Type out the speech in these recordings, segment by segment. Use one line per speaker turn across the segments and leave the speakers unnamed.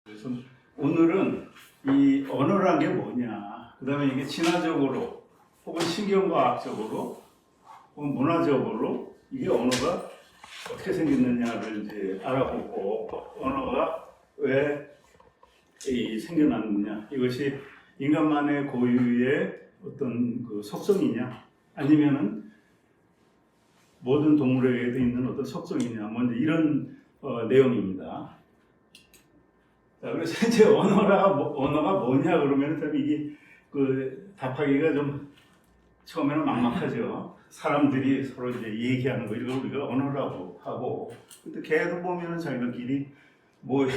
그래서 오늘은 이 언어란 게 뭐냐, 그 다음에 이게 진화적으로 혹은 신경과학적으로 혹은 문화적으로 이게 언어가 어떻게 생겼느냐를 이제 알아보고, 언어가 왜 생겨났느냐, 이것이 인간만의 고유의 어떤 그 속성이냐, 아니면은 모든 동물에게도 있는 어떤 속성이냐, 뭐 이런 내용입니다. 자, 그래서 이제 언어가 뭐냐 그러면 참 이게 그 답하기가 좀 처음에는 막막하죠. 사람들이 서로 이제 얘기하는 거 이걸 우리가 언어라고 하고, 근데 개도 보면은 자기들끼리 뭘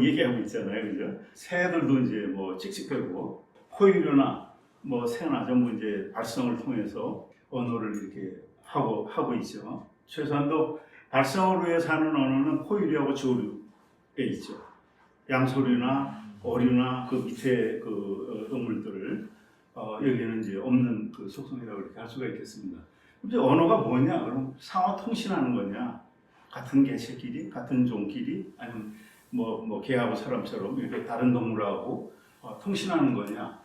얘기하고 있잖아요, 그죠? 새들도 이제 뭐 칙칙대고, 포유류나 뭐 새나 전부 이제 발성을 통해서 언어를 이렇게 하고 있죠. 최소한도 발성을 위해서 하는 언어는 포유류하고 조류에 있죠. 양서류나 어류나 그 밑에 그 동물들을 여기는 이제 없는 그 속성이라고 이렇게 할 수가 있겠습니다. 이제 언어가 뭐냐? 그럼 상호 통신하는 거냐? 같은 개체끼리, 같은 종끼리, 아니면 뭐 개하고 사람처럼 이렇게 다른 동물하고 통신하는 거냐?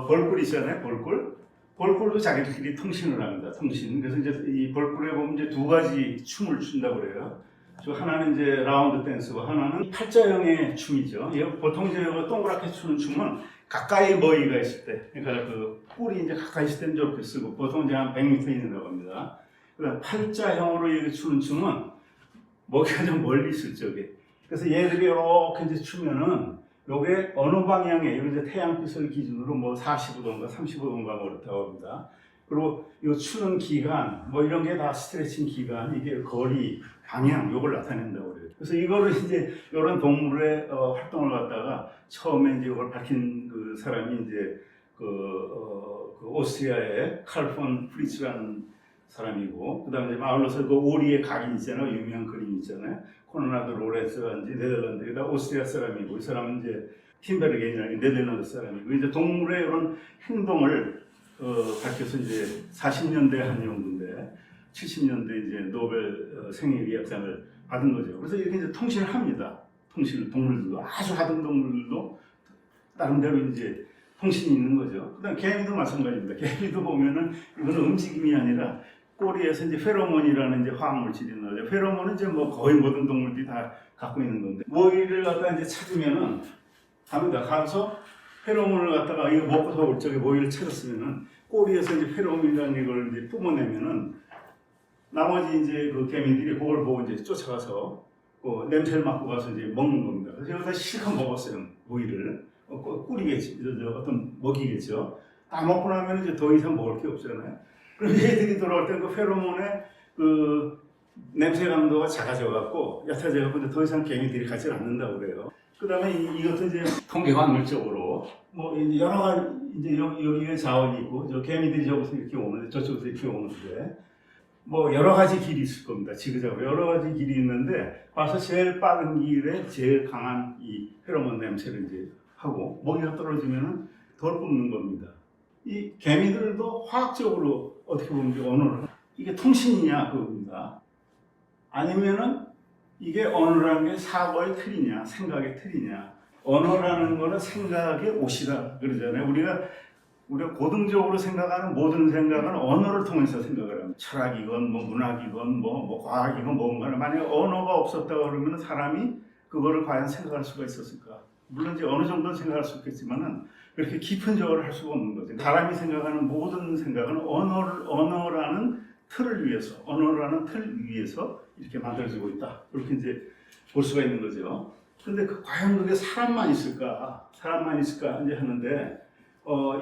벌꿀 있잖아요, 벌꿀. 벌꿀도 자기들끼리 통신을 합니다. 통신. 그래서 이제 이 벌꿀에 보면 이제 두 가지 춤을 춘다고 그래요. 하나는 이제 라운드 댄스고 하나는 팔자형의 춤이죠. 보통 이제 동그랗게 추는 춤은 가까이 머리가 있을 때, 그러니까 그 뿔이 이제 가까이 있을 때는 저렇게 쓰고, 보통 이제 한 100m 있는다고 합니다. 그다음 팔자형으로 이렇게 추는 춤은 머리가 좀 멀리 있을 적에. 그래서 얘들이 이렇게 이제 추면은 요게 어느 방향에, 여기 이제 태양빛을 기준으로 뭐 45도인가 35도인가 그렇다고 합니다. 그리고 이 추는 기간, 뭐 이런 게 다 스트레칭 기간, 이게 거리, 방향, 요걸 나타낸다고 그래요. 그래서 이거를 이제 이런 동물의 활동을 갖다가 처음에 이제 이걸 밝힌 그 사람이 이제 그 오스트리아의 칼 폰 프리츠라는 사람이고, 그 다음에 아울러서 그 오리의 각인 있잖아요. 유명한 그림 있잖아요. 코로나드 로렌스가 이제 네덜란드에다 오스트리아 사람이고, 이 사람은 이제 팀베르겐이라는 네덜란드 사람이고, 이제 동물의 이런 행동을 밝혀서 이제 40년대 한 연구인데 70년대 이제 노벨 생리의학상을 받은 거죠. 그래서 이렇게 이제 통신을 합니다. 통신을 동물들도 아주 하등 동물들도 나름대로 이제 통신이 있는 거죠. 그다음 개미도 마찬가지입니다. 개미도 보면은 이거는 움직임이 아니라 꼬리에서 이제 페로몬이라는 이제 화학 물질이 나오죠. 페로몬은 이제 뭐 거의 모든 동물들이 다 갖고 있는 건데, 모이를 갖다 이제 찾으면은 갑니다. 가서 페로몬을 갖다가 이거 먹고서 올 적에 모이를 찾았으면은 꼬리에서 이제 페로몬이라는 이걸 이제 뿜어내면은 나머지 이제 그 개미들이 그걸 보고 이제 쫓아가서 그 냄새를 맡고 가서 이제 먹는 겁니다. 그래서 여기다 실컷 먹었어요, 모이를. 꿀이겠지, 어떤 먹이겠죠. 다 먹고 나면 이제 더 이상 먹을 게 없잖아요. 그럼 얘들이 돌아올 때 그 페로몬의 그 냄새 강도가 작아져 갖고 얕아져 갖고 더 이상 개미들이 가지 않는다고 그래요. 그 다음에 이것도 이제 통계 확률적으로 뭐 이제 여러 가지 이제 여기에 자원이 있고, 저 개미들이 저기서 이렇게 오는데 저쪽에서 이렇게 오는데 뭐 여러 가지 길이 있을 겁니다. 지그자그로 여러 가지 길이 있는데 와서 제일 빠른 길에 제일 강한 이 페로몬 냄새를 이제 하고 먹이가 떨어지면은 덜 뿜는 겁니다. 이 개미들도 화학적으로 어떻게 보면 언어를, 이게 통신이냐 그겁니다. 아니면은 이게 언어라는 게 사고의 틀이냐, 생각의 틀이냐. 언어라는 거는 생각의 옷이다 그러잖아요. 우리가 고등적으로 생각하는 모든 생각은 언어를 통해서 생각을 합니다. 철학이건 뭐 문학이건 뭐 과학이건 뭔가를, 만약에 언어가 없었다 그러면 사람이 그거를 과연 생각할 수가 있었을까? 물론 이제 어느 정도는 생각할 수 있겠지만은 그렇게 깊은적으로 할 수가 없는 거죠. 사람이 생각하는 모든 생각은 언어라는 틀을 위해서, 언어라는 틀 위에서 이렇게 만들어지고 있다. 그렇게 이제 볼 수가 있는 거죠. 근데 과연 그게 사람만 있을까 이제 하는데,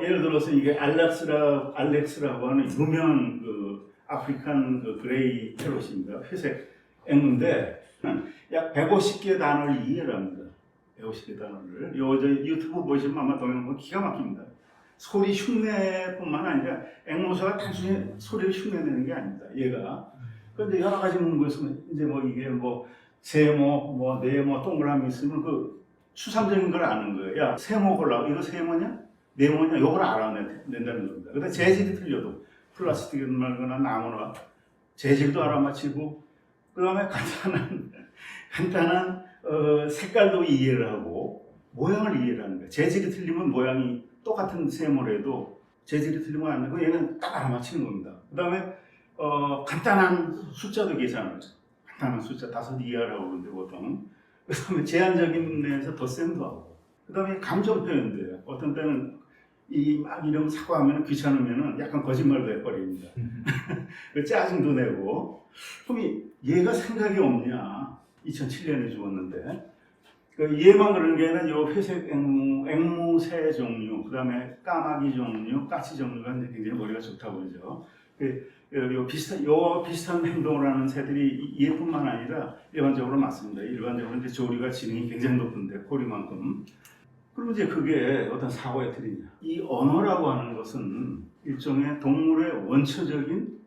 예를 들어서 이게 알렉스라고 하는 유명한 그 아프리칸 그 그레이 패롯입니다. 회색 앵무인데 약 150개 단어를 이해를 합니다. 150개 단어를. 저 유튜브 보시면 아마 동영상 보면 기가 막힙니다. 소리 흉내뿐만 아니라 앵무새가 단순히 소리를 흉내내는 게 아닙니다. 얘가. 그런데 여러 가지 문구에서 이제 뭐 이게 뭐 세모, 뭐 네모, 동그라미 있으면 그 추상적인 걸 아는 거예요. 야, 세모 골라. 이거 세모냐? 네모냐? 요걸 알아낸다는 겁니다. 근데 재질이 틀려도 플라스틱이든 말거나 나무나 재질도 알아맞히고, 그 다음에 간단한 간단한 색깔도 이해를 하고 모양을 이해를 하는 거야. 재질이 틀리면 모양이 똑같은 세모래도 재질이 틀리면 안 되고 얘는 딱 알아맞히는 겁니다. 그 다음에 간단한 숫자도 계산을 간단한 숫자 5 이하라고 그러는데 보통 그 다음에 제한적인 면에서 덧셈도 하고 그 다음에 감정 표현도 해요. 어떤 때는 막 이런 사과하면 귀찮으면 약간 거짓말도 해버립니다. 짜증도 내고 그럼 얘가 생각이 없냐. 2007년에 죽었는데 얘만 그런 게 아니라 요 회색 앵무새 종류, 그 다음에 까마귀 종류, 까치 종류가 이제 굉장히 머리가 좋다고 그러죠. 요 비슷한 행동을 하는 새들이 얘뿐만 아니라 일반적으로 맞습니다. 일반적으로 이제 조리가 지능이 굉장히 높은데 고리만큼. 그럼 이제 그게 어떤 사고의 틀이냐. 이 언어라고 하는 것은 일종의 동물의 원초적인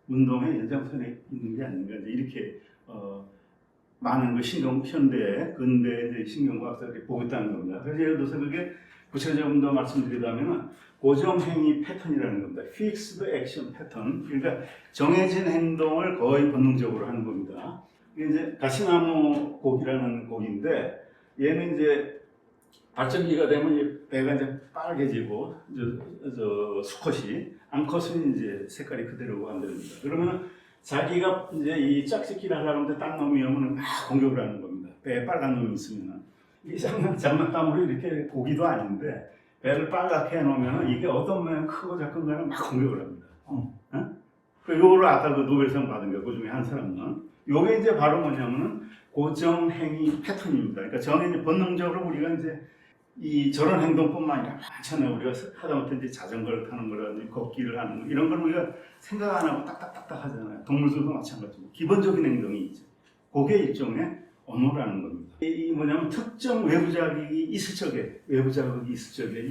운동의 연장선에 있는 게 아닌가. 이제 이렇게 많은 현대, 근대 신경과학자들이 보고 있다는 겁니다. 그래서 예를 들어서 그게 구체적으로 더 말씀드리자면 고정행위 패턴이라는 겁니다. Fixed Action Pattern. 그러니까 정해진 행동을 거의 본능적으로 하는 겁니다. 이게 이제 가시나무 고기라는 고기인데 얘는 이제 발전기가 되면 배가 이제 빨개지고 수컷이 암컷은 이제 색깔이 그대로 안 됩니다. 그러면 자기가 이제 이 짝짓기를 하려는데 딴 놈이 오면 막 공격을 하는 겁니다. 배에 빨간 놈이 있으면은 이게 장난감으로 이렇게 고기도 아닌데 배를 빨갛게 해놓으면 이게 어떤 모양 크고 작은 거는 막 공격을 합니다. 요거를 아까 그 노벨상 받은 거 그 중에 한 사람은 요게 이제 바로 뭐냐면은 고정행위 패턴입니다. 그러니까 정해진 본능적으로 우리가 이제 저런 행동뿐만 아니라 많잖아요. 우리가 하다못해 이제 자전거를 타는 거라든지 걷기를 하는 거 이런 걸 우리가 생각 안 하고 딱딱딱딱 하잖아요. 동물들도 마찬가지고 기본적인 행동이 있죠. 그게 일종의 언어라는 겁니다. 뭐냐면 특정 외부 자극이 있을 적에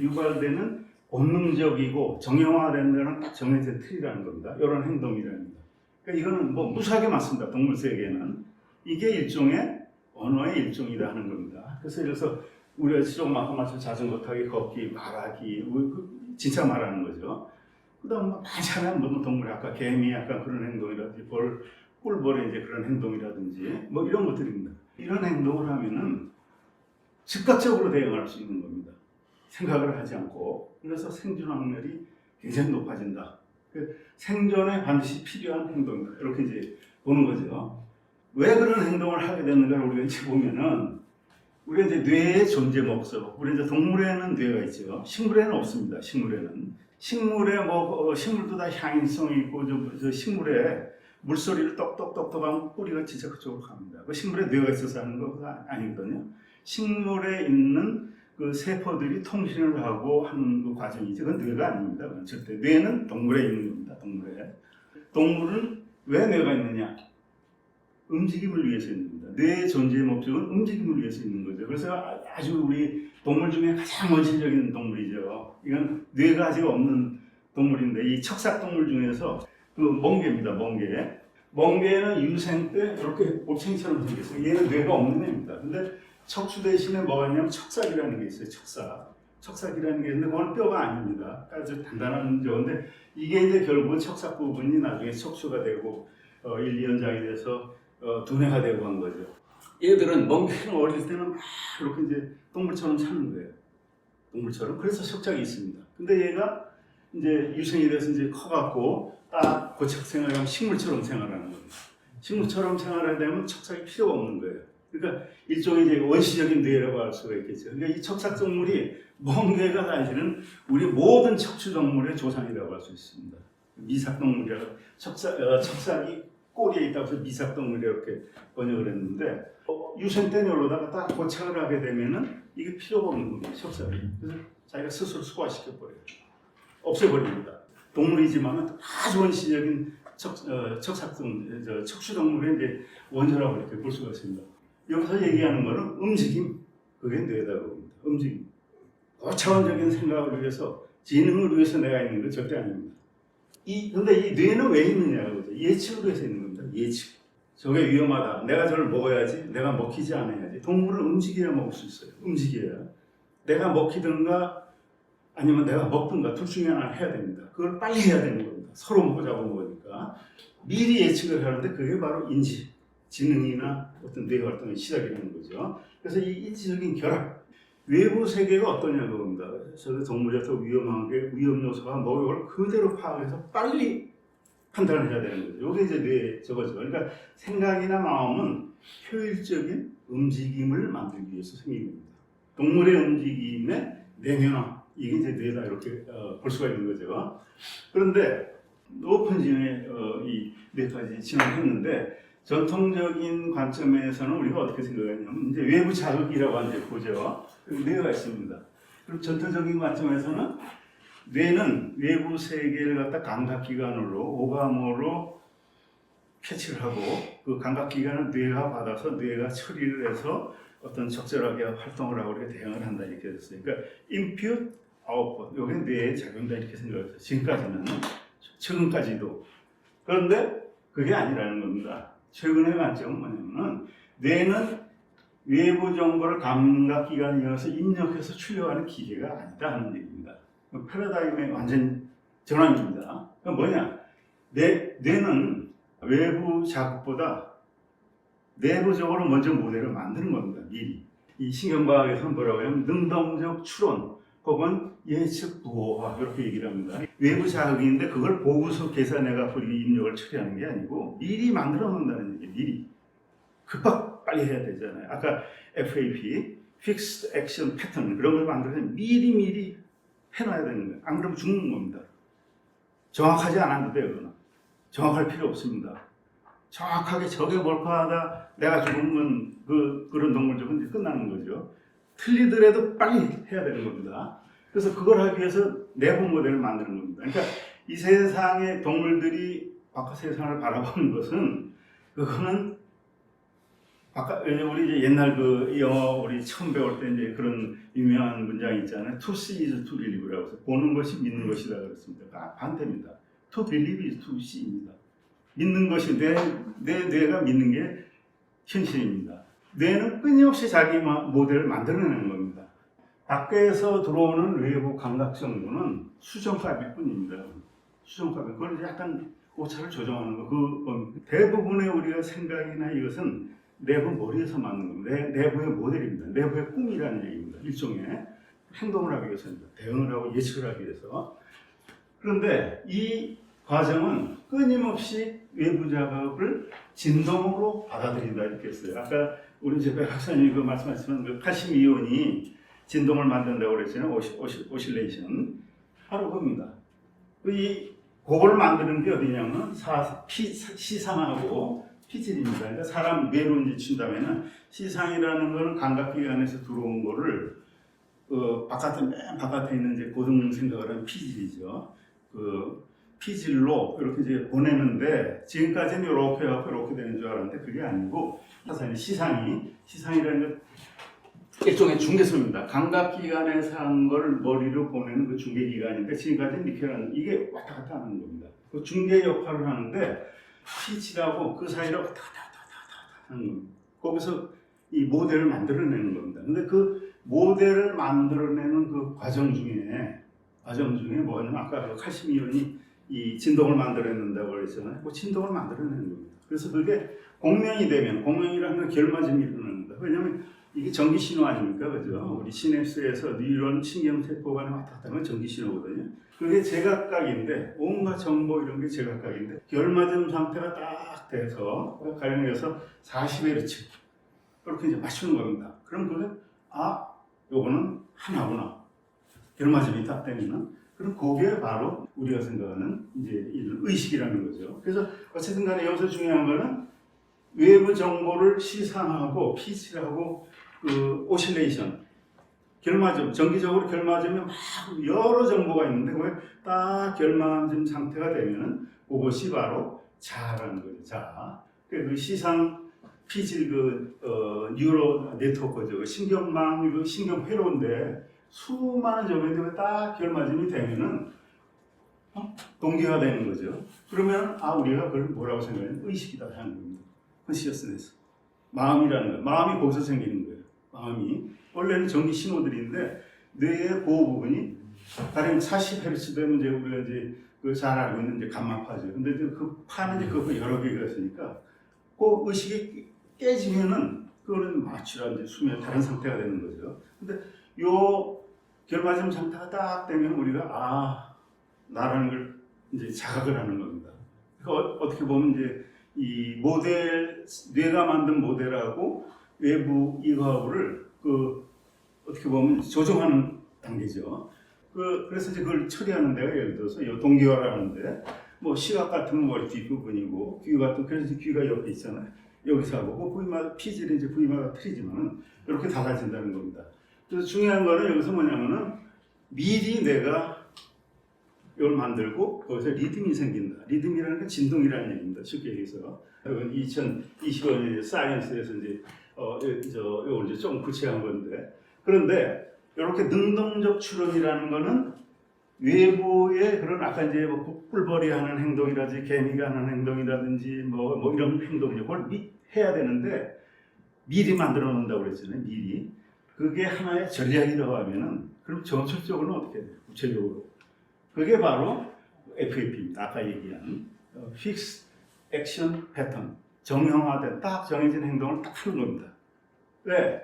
유발되는 본능적이고 정형화된다는 딱 정해진 틀이라는 겁니다. 이런 행동이라는 겁니다. 그러니까 이거는 뭐 무수하게 맞습니다. 동물 세계에는 이게 일종의 언어의 일종이라 하는 겁니다. 그래서 우리가 조금 아까 말씀 자전거 타기, 걷기, 말하기, 진짜 말하는 거죠. 그다음 많잖아요. 뭐 동물 아까 개미 약간 그런 행동이라든지 꿀벌의 이제 그런 행동이라든지 뭐 이런 것들입니다. 이런 행동을 하면은 즉각적으로 대응할 수 있는 겁니다. 생각을 하지 않고. 그래서 생존 확률이 굉장히 높아진다. 생존에 반드시 필요한 행동이다. 이렇게 이제 보는 거죠. 왜 그런 행동을 하게 되는가를 우리가 이제 보면은 우리가 이제 뇌의 존재 목적. 우리 이제 동물에는 뇌가 있죠. 식물에는 없습니다. 식물에 식물도 다 향인성이 있고 저 식물에 물소리를 똑똑똑똑 하면 뿌리가 진짜 그쪽으로 갑니다. 그 식물에 뇌가 있어서 하는 거가 아니거든요. 식물에 있는 그 세포들이 통신을 하고 하는 그 과정이죠. 그건 뇌가 아닙니다. 절대. 뇌는 동물에 있는 겁니다. 동물은 왜 뇌가 있느냐? 움직임을 위해서 있는 겁니다. 뇌의 존재의 목적은 움직임을 위해서 있는 거죠. 그래서 아주 우리 동물 중에 가장 원시적인 동물이죠. 이건 뇌가 아직 없는 동물인데 이 척삭동물 중에서 그 멍게입니다. 멍게는 유생 때 이렇게 올챙이처럼 생겼어요. 얘는 뇌가 없는 애입니다. 근데 척추 대신에 뭐가 있냐면 척삭이라는 게 있어요. 척삭이라는 게 있는데 그건 뼈가 아닙니다. 아주 단단한 저건데 이게 이제 결국은 척삭 부분이 나중에 척추가 되고 1~2년장이 돼서 두뇌가 되고 한 거죠. 얘들은 멍게는 어릴 때는 막 이렇게 이제 동물처럼 사는 거예요. 동물처럼. 그래서 척삭이 있습니다. 근데 얘가 이제 유생이 돼서 이제 커갖고 딱 고착 생활하면 식물처럼 생활하는 겁니다. 식물처럼 생활하게 되면 척삭이 필요가 없는 거예요. 그러니까 일종의 이제 원시적인 뇌라고 할 수가 있겠죠. 그러니까 이 척삭 동물이 멍게가 사실은 우리 모든 척추 동물의 조상이라고 할 수 있습니다. 미삭 동물이라고 척삭이 꼬리에 있다고 해서 미삭 동물이 이렇게 번역을 했는데 유생 때 놀러다가 딱 고착을 하게 되면은 이게 필요가 없는 겁니다. 척삭이. 그래서 자기가 스스로 소화시켜 버려요. 없애버립니다. 동물이지만 아주 원시적인 척추 동물의 이제 원조라고 이렇게 볼 수가 있습니다. 여기서 얘기하는 거는 움직임, 그게 뇌다고 봅니다. 움직임. 고차원적인 생각을 위해서, 지능을 위해서 내가 있는 건 절대 아닙니다. 근데 이 뇌는 왜 있느냐고 그러죠. 예측을 위해서 있는 겁니다. 예측. 저게 위험하다. 내가 저를 먹어야지. 내가 먹히지 않아야지. 동물은 움직여야 먹을 수 있어요. 움직여야. 내가 먹히든가 아니면 내가 먹든가 둘 중에 하나를 해야 됩니다. 그걸 빨리 해야 되는 겁니다. 서로 먹고 잡아먹으니까. 미리 예측을 하는데 그게 바로 인지. 지능이나 어떤 뇌 활동의 시작이라는 거죠. 그래서 이 일시적인 결합, 외부 세계가 어떠냐 그겁니다. 저도 동물에서 위험한 게 위험 요소가 뭐 이걸 그대로 파악해서 빨리 판단을 해야 되는 거죠. 이게 이제 뇌 저거죠. 그러니까 생각이나 마음은 효율적인 움직임을 만들기 위해서 생긴 겁니다. 동물의 움직임의 내면화, 이게 이제 뇌다 이렇게 볼 수가 있는 거죠. 그런데 높은 지능의 이 뇌까지 진화했는데 전통적인 관점에서는 우리가 어떻게 생각하냐면 이제 외부 자극이라고 이제 보죠. 뇌가 있습니다. 그럼 전통적인 관점에서는 뇌는 외부 세계를 갖다 감각기관으로 오감으로 캐치를 하고 그 감각기관을 뇌가 받아서 뇌가 처리를 해서 어떤 적절하게 활동을 하고 이렇게 대응을 한다 이렇게 됐어요. 그러니까 input, output 여기 뇌의 작용이다 이렇게 생각했어요. 지금까지는 최근까지도. 그런데 그게 아니라는 겁니다. 최근의 관점은 뭐냐면은 뇌는 외부 정보를 감각기관에 의해서 입력해서 출력하는 기계가 아니다 하는 얘기입니다. 패러다임의 완전 전환입니다. 그건 뭐냐? 뇌는 외부 자극보다 내부적으로 먼저 모델을 만드는 겁니다. 미리. 이 신경과학에서는 뭐라고 하냐면 능동적 추론 혹은 예측 부호화 이렇게 얘기를 합니다. 외부 자극인데 그걸 보고서 계산해갖고 입력을 처리하는 게 아니고 미리 만들어 놓는다는 얘기예요. 미리. 급박 빨리 해야 되잖아요. 아까 FAP, Fixed Action Pattern 그런 걸 만들어서 미리 해놔야 되는 거예요. 안 그러면 죽는 겁니다. 정확하지 않아도 돼요. 그거는. 정확할 필요 없습니다. 정확하게 저게 뭘까 하다 내가 죽으면 그런 동물적은 끝나는 거죠. 틀리더라도 빨리 해야 되는 겁니다. 그래서 그걸 하기 위해서 내부 모델을 만드는 겁니다. 그러니까 이 세상의 동물들이 바깥 세상을 바라보는 것은 그거는 우리 이제 옛날 그 영어 우리 처음 배울 때 이제 그런 유명한 문장이 있잖아요. To see is to believe라고 해서 보는 것이 믿는 것이다 그랬습니다. 반대입니다. To believe is to see입니다. 믿는 것이 내 뇌가 믿는 게 현실입니다. 뇌는 끊임없이 자기 모델을 만들어내는 겁니다. 밖에서 들어오는 외부 감각 정보는 수정값일 뿐입니다. 수정값이 그걸 약간 오차를 조정하는 거. 대부분의 우리가 생각이나 이것은 내부 머리에서 만든 겁니다. 내부의 모델입니다. 내부의 꿈이라는 얘기입니다. 일종의 행동을 하기 위해서입니다. 대응을 하고 예측을 하기 위해서. 그런데 이 과정은 끊임없이 외부 자극을 진동으로 받아들인다 이렇게 했어요. 아까 우리 이제 백 박사님이 말씀하시는 그 칼슘 이온이 진동을 만든다고 그랬잖아요. 오실레이션. 바로 그겁니다. 그걸 만드는 게 어디냐면 시상하고 피질입니다. 그러니까 사람 뇌로 이제 친다면은 시상이라는 거는 감각기관에서 들어온 거를 맨 바깥에 있는 이제 고등 생각을 하는 피질이죠. 피질로 이렇게 이제 보내는데 지금까지는 이렇게 하고 이렇게 되는 줄 알았는데 그게 아니고 사실 시상이라는 건 일종의 중개소입니다. 감각기관에서 한 걸 머리로 보내는 그 중개기관인데 지금까지는 이렇게 이게 왔다 갔다 하는 겁니다. 그 중개 역할을 하는데 피질하고 그 사이로 왔다 갔다 하는 겁니다. 거기서 이 모델을 만들어내는 겁니다. 근데 그 모델을 만들어내는 그 과정 중에 뭐냐면 아까 그 칼슘 이온이 이 진동을 만들어낸다고 그랬잖아요. 그 진동을 만들어내는 겁니다. 그래서 그게 공명이 되면 공명이라는 건 결맞음이 일어나는 겁니다. 왜냐하면 이게 전기 신호 아닙니까, 그죠? 우리 시냅스에서 뉴런 신경세포 간에 왔다 갔다 하는 전기 신호거든요. 그게 제각각인데 온갖 정보 이런 게 제각각인데 결맞음 상태가 딱 돼서 가령해서 40Hz 그렇게 이제 맞추는 겁니다. 그럼 그게 요거는 하나구나. 결맞음이 딱 되면은 그럼 그게 바로 우리가 생각하는 이제 의식이라는 거죠. 그래서 어쨌든 간에 여기서 중요한 거는 외부 정보를 시상하고 피질하고 그 오실레이션 결맞음, 정기적으로 결맞음이 막 여러 정보가 있는데 그게 딱 결맞음 상태가 되면은 그것이 바로 자아라는 거죠. 자아. 그 시상 피질 뉴로 네트워크죠. 신경망, 신경회로인데 수많은 정보들이 딱 결맞음이 되면은 동기가 되는 거죠. 그러면 우리가 그걸 뭐라고 생각하냐면 의식이다 하는 겁니다. 컨시어스네스. 마음이라는 거예요. 마음이 거기서 생기는 거예요. 마음이 원래는 전기 신호들인데 뇌의 그 부분이 가령 40Hz 되면 이제 우리가 이제 잘 알고 있는 이제 감마파죠. 근데 그 파는 이제 그거 여러 개가 있으니까 그 그 의식이 깨지면은 그거는 마취라 이제 수면 다른 상태가 되는 거죠. 근데 요 결맞음 상태가 딱 되면 우리가 나라는 걸 이제 자각을 하는 겁니다. 그러니까 어떻게 보면 이제 이 모델 뇌가 만든 모델하고 외부 이거하고를 어떻게 보면 조정하는 단계죠. 그래서 이제 그걸 처리하는 데가 예를 들어서 이 동기화라는데 뭐 시각 같은 건 뒷부분이고 귀 같은 그래서 귀가 옆에 있잖아요. 여기서 하고 그 부위마다 피질은 이제 부위마다 틀리지만은 이렇게 달라진다는 겁니다. 그래서 중요한 거는 여기서 뭐냐면은 미리 내가 이걸 만들고 거기서 리듬이 생긴다. 리듬이라는 건 진동이라는 얘기입니다. 쉽게 얘기해서 2020년 사이언스에서 이제 이걸 이제 좀 구체한 건데 그런데 이렇게 능동적 추론이라는 거는 외부의 그런 아까 이제 뭐 꿀벌이 하는 행동이라든지 개미가 하는 행동이라든지 뭐 이런 행동이죠. 그걸 해야 되는데 미리 만들어 놓는다고 그랬잖아요. 미리. 그게 하나의 전략이라고 하면은 그럼 전술적으로는 어떻게 돼요? 구체적으로. 그게 바로 FAP입니다. 아까 얘기한 Fixed Action Pattern. 정형화된 딱 정해진 행동을 딱 하는 겁니다. 왜?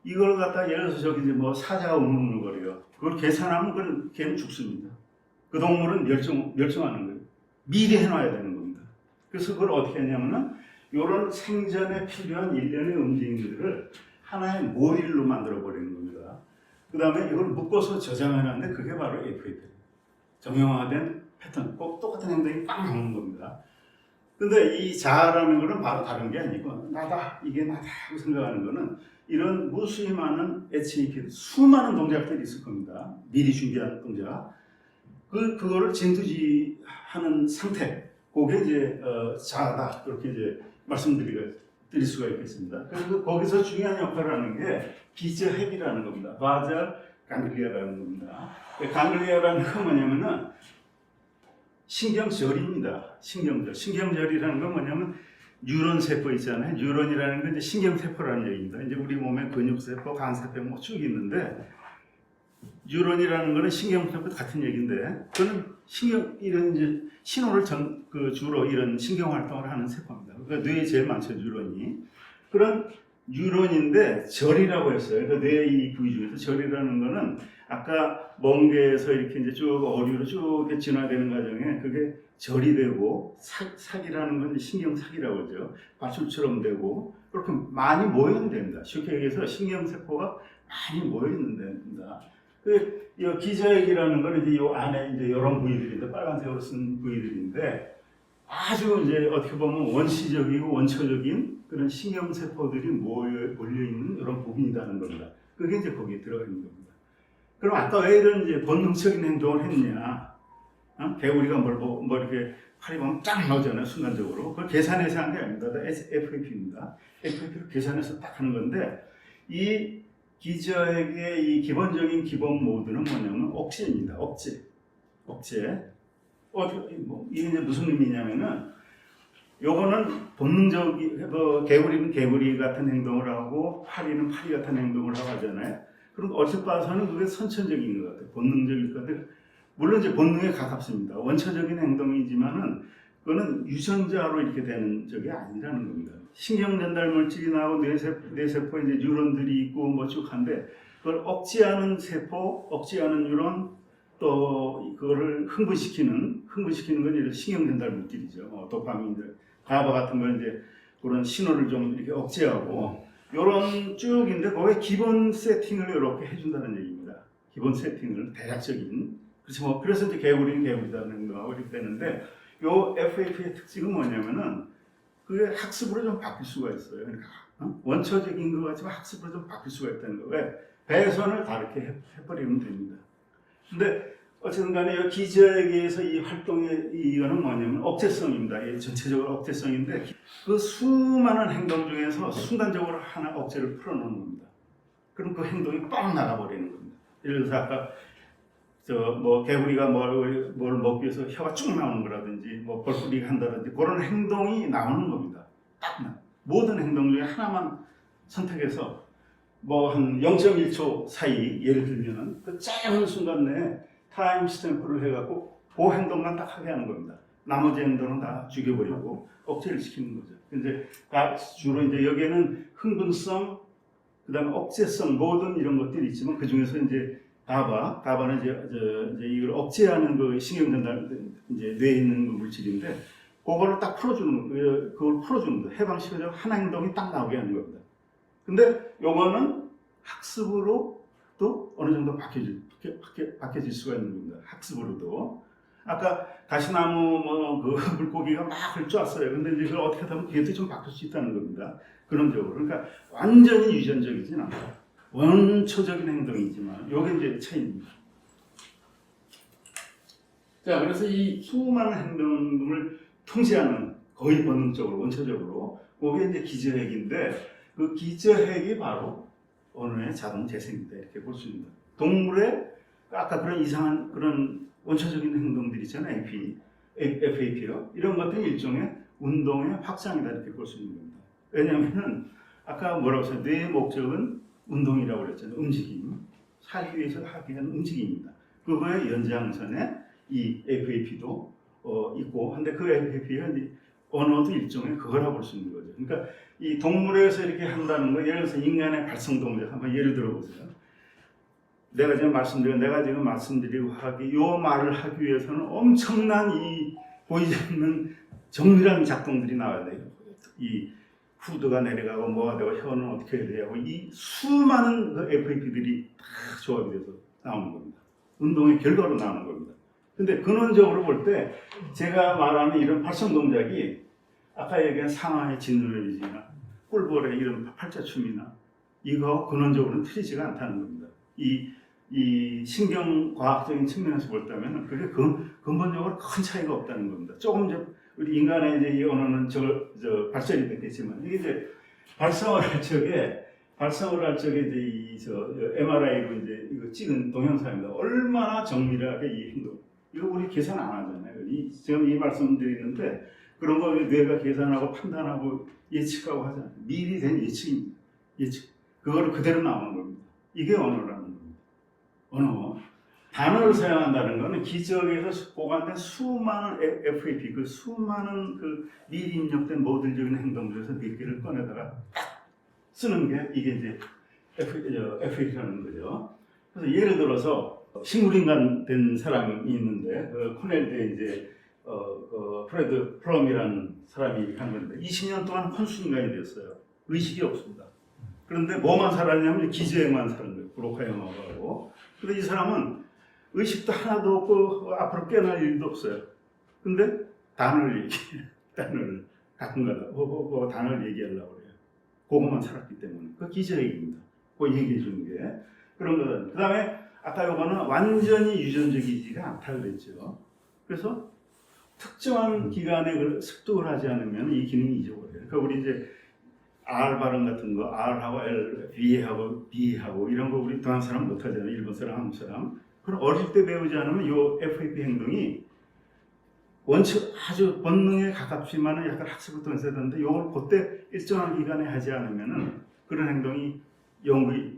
이걸 갖다 예를 들어서 저기 이제 뭐 사자가 우물우물거려요. 그걸 계산하면 그건 걔는 죽습니다. 그 동물은 멸종하는 거예요. 미리 해놔야 되는 겁니다. 그래서 그걸 어떻게 했냐면은 이런 생전에 필요한 일련의 움직임들을 하나의 모듈로 만들어 버리는 겁니다. 그 다음에 이걸 묶어서 저장해놨는데 그게 바로 FAP입니다. 정형화된 패턴, 꼭 똑같은 행동이 빵 나오는 겁니다. 근데 이 자아라는 거는 바로 다른 게 아니고 나다, 이게 나다 하고 생각하는 거는 이런 무수히 많은 HAP, 수많은 동작들이 있을 겁니다. 미리 준비한 동작. 그거를 진두지하는 상태, 그게 이제 자아다. 그렇게 이제 말씀드릴 수가 있겠습니다. 그래서 거기서 중요한 역할을 하는 게 비저핵이라는 겁니다. 바자 강글리아라는 겁니다. 강글리아라는 건 뭐냐면은 신경절입니다. 신경절이라는 건 뭐냐면 뉴런 세포 있잖아요. 뉴런이라는 건 이제 신경세포라는 얘기입니다. 이제 우리 몸에 근육세포, 간세포 뭐 쭉 있는데 뉴런이라는 거는 신경세포 같은 얘기인데 그거는 이런 이제 신호를 주로 이런 신경 활동을 하는 세포입니다. 그러니까 뇌에 제일 많죠, 뉴런이. 그런 뉴런인데 절이라고 했어요. 그러니까 뇌의 이 부위 중에서 절이라는 거는 아까 멍게에서 이렇게 이제 쭉 어류로 쭉 이렇게 진화되는 과정에 그게 절이 되고 사기라는 건 신경사기라고 하죠. 밧줄처럼 되고 그렇게 많이 모여 있는 데입니다. 쉽게 얘기해서 신경세포가 많이 모여 있는 데입니다. 이 기저핵이라는 건 이제 이 안에 이제 이런 부위들인데 빨간색으로 쓴 부위들인데 아주 이제 어떻게 보면 원시적이고 원초적인 그런 신경세포들이 몰려있는 이런 부분이라는 겁니다. 그게 이제 거기에 들어가 있는 겁니다. 그럼 아까 왜 이런 이제 본능적인 행동을 했냐? 개구리가 뭐 이렇게 팔이 보면 쫙 나오잖아요, 순간적으로. 그걸 계산해서 한 게 아닙니다. FAP입니다. FAP를 계산해서 딱 하는 건데, 이 기저핵의 이 기본적인 기본 모드는 뭐냐면 억제입니다. 억제. 이게 이제 무슨 의미냐면은, 요거는 개구리는 개구리 같은 행동을 하고, 파리는 파리 같은 행동을 하고 하잖아요. 그럼 얼핏 봐서는 그게 선천적인 것 같아요. 본능적일 것 같아요. 물론 이제 본능에 가깝습니다. 원초적인 행동이지만은 그거는 유전자로 이렇게 되는 적이 아니라는 겁니다. 신경 전달 물질이 나오고 뇌세포에 이제 뉴런들이 있고 뭐 쭉 한데 그걸 억제하는 세포, 억제하는 뉴런 또 그거를 흥분시키는 건 이런 신경 전달 물질이죠. 도파민들, 가바 같은 건 이제 그런 신호를 좀 이렇게 억제하고 요런 쭉인데 거기에 기본 세팅을 이렇게 해준다는 얘기입니다. 기본 세팅을 대략적인. 그래서 이제 개구리는 개구리다는 행동하고 이렇게 되는데 요 FAP의 특징은 뭐냐면은 그게 학습으로 좀 바뀔 수가 있어요. 그러니까 원초적인 것 같지만 학습으로 좀 바뀔 수가 있다는 거. 왜? 배선을 다르게 해버리면 됩니다. 근데 어쨌든 간에 이 기저핵에서 이 활동의 이거는 뭐냐면 억제성입니다. 이 전체적으로 억제성인데 그 수많은 행동 중에서 순간적으로 하나 억제를 풀어놓는 겁니다. 그럼 그 행동이 뻥 나가버리는 겁니다. 예를 들어서 아까 개구리가 뭘 먹기 위해서 혀가 쭉 나오는 거라든지 뭐 벌꿀이가 한다든지 그런 행동이 나오는 겁니다. 딱 모든 행동 중에 하나만 선택해서 뭐 한 0.1초 사이 예를 들면은 그 짧은 순간 내에 타임 스탬프를 해갖고 그 행동만 딱 하게 하는 겁니다. 나머지 행동은 다 죽여버리고 억제를 시키는 거죠. 이제 주로 이제 여기에는 흥분성, 그다음에 억제성 모든 이런 것들이 있지만 그 중에서 이제 가바는 이제 이걸 억제하는 그 신경 전달 이제 뇌에 있는 그 물질인데 그거를 딱 풀어주는 그걸 풀어주는 거 해방시켜서 하나 행동이 딱 나오게 하는 겁니다. 근데 요거는 학습으로 또 어느 정도 바뀌어질 수가 있는 겁니다. 학습으로도. 아까 가시나무 그 물고기가 막 훑어왔어요. 근데 이제 그걸 어떻게 하면 걔도 좀 바뀔 수 있다는 겁니다. 그런적으로. 그러니까 완전히 유전적이진 않아요. 원초적인 행동이지만 요게 이제 차이입니다. 자, 그래서 이 수많은 행동을 통제하는 거의 본능적으로 원초적으로 그게 이제 기저핵인데 그 기저핵이 바로 언어의 자동 재생이다 이렇게 볼 수 있습니다. 동물의 아까 그런 이상한 그런 원초적인 행동들 있잖아요. FAP요. 이런 것들은 일종의 운동의 확장이다 이렇게 볼 수 있는 겁니다. 왜냐하면 아까 뭐라고 했어요? 뇌의 목적은 운동이라고 그랬잖아요. 움직임. 살기 위해서 하기 위한 움직임입니다. 그거의 연장선에 이 FAP도 있고 한데 그 FAP가 언어도 일종의 그거라고 볼 수 있는 거죠. 그러니까 이 동물에서 이렇게 한다는 거, 예를 들어서 인간의 발성 동작 한번 예를 들어보세요. 내가 지금 말씀드리고 요 말을 하기 위해서는 엄청난 이 보이지 않는 정밀한 작동들이 나와야 돼요. 이 후드가 내려가고 뭐가 되고 혀는 어떻게 해야 되고 이 수많은 그 FAP들이 다 조합이 돼서 나오는 겁니다. 운동의 결과로 나오는 겁니다. 근데 근원적으로 볼 때 제가 말하는 이런 발성 동작이 아까 얘기한 상하의 진눈을이지나 꿀벌의 이런 팔자춤이나 이거 근원적으로는 틀리지가 않다는 겁니다. 이 신경과학적인 측면에서 볼다면 그게 근본적으로 큰 차이가 없다는 겁니다. 조금 우리 인간의 이제 이 언어는 발전이 됐겠지만 이게 이제 발성을 할 적에 이제 MRI로 이제 이거 찍은 동영상입니다. 얼마나 정밀하게 이 행동 이거 우리 계산 안 하잖아요. 지금 이 말씀드리는데 그런 거 뇌가 계산하고 판단하고 예측하고 하잖아요. 미리 된 예측입니다. 예측. 그거를 그대로 나오는 겁니다. 이게 언어라는 겁니다. 언어. 단어를 사용한다는 것은 기저에서 보관된 수많은 FAP, 그 수많은 그 미리 입력된 모듈적인 행동들에서 몇 개를 꺼내다가 딱 쓰는 게 이게 이제 FAP라는 거죠. 그래서 예를 들어서 식물인간 된 사람이 있는데 코넬대 이제 프레드 플럼이라는 사람이 한 건데 20년 동안 혼수인간이 됐어요. 의식이 없습니다. 그런데 뭐만 살았냐면 기저에만 사는 거예요. 브로카 영화하고. 근데 이 사람은 의식도 하나도 없고 앞으로 깨어날 일도 없어요. 근데 단어를 가끔가다 단어를 얘기하려고 그래요. 그것만 살았기 때문에. 그 기저얘기입니다. 그거 얘기해 주는 게 그런 거다. 그 다음에 아까 요거는 완전히 유전적이지가 않다고 그랬죠. 그래서 특정한 기간에 습득을 하지 않으면 이 기능이 잊어버려요. 그러니까 우리 이제 R 발음 같은 거, R하고 L, V하고 B하고 이런 거 우리 다른 사람 못 하잖아요. 일본 사람, 한국 사람. 그럼 어릴 때 배우지 않으면 이 FAP 행동이 원칙 아주 본능에 가깝지만은 약간 학습을 통해서 해야 되는데 이걸 그때 일정한 기간에 하지 않으면은 그런 행동이 영구히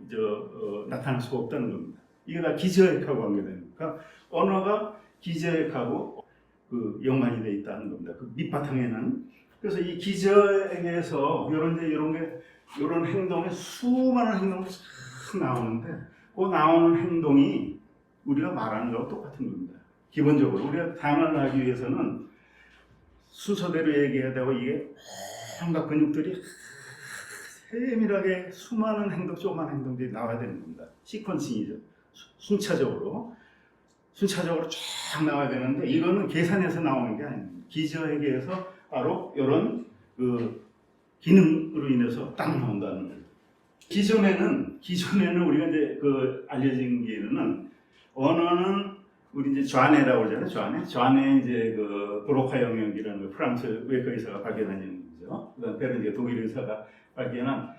나타날 수가 없다는 겁니다. 이게 다 기저핵하고 관계되는 그러니까 언어가 기저핵하고 그 연관이 되어 있다는 겁니다. 그 밑바탕에는 그래서 이 기저핵에서 이런 행동의 수많은 행동이 싹 나오는데 그 나오는 행동이 우리가 말하는 거하고 똑같은 겁니다. 기본적으로 우리가 단어를 하기 위해서는 순서대로 얘기해야 되고 이게 온갖 근육들이 세밀하게 수많은 조그만 행동들이 나와야 되는 겁니다. 시퀀싱이죠. 순차적으로 쫙 나와야 되는데 이거는 계산해서 나오는 게 아닙니다. 기저핵에서 바로 이런 그 기능으로 인해서 딱 나온다는 거예요. 기존에는 우리가 이제 그 알려진 게는 언어는 우리 이제 좌뇌라고 그러잖아요. 좌뇌 이제 그 브로카 영역이라는 거 프랑스 외과 의사가 발견한 거죠. 그다음 베르니카 독일 의사가 발견한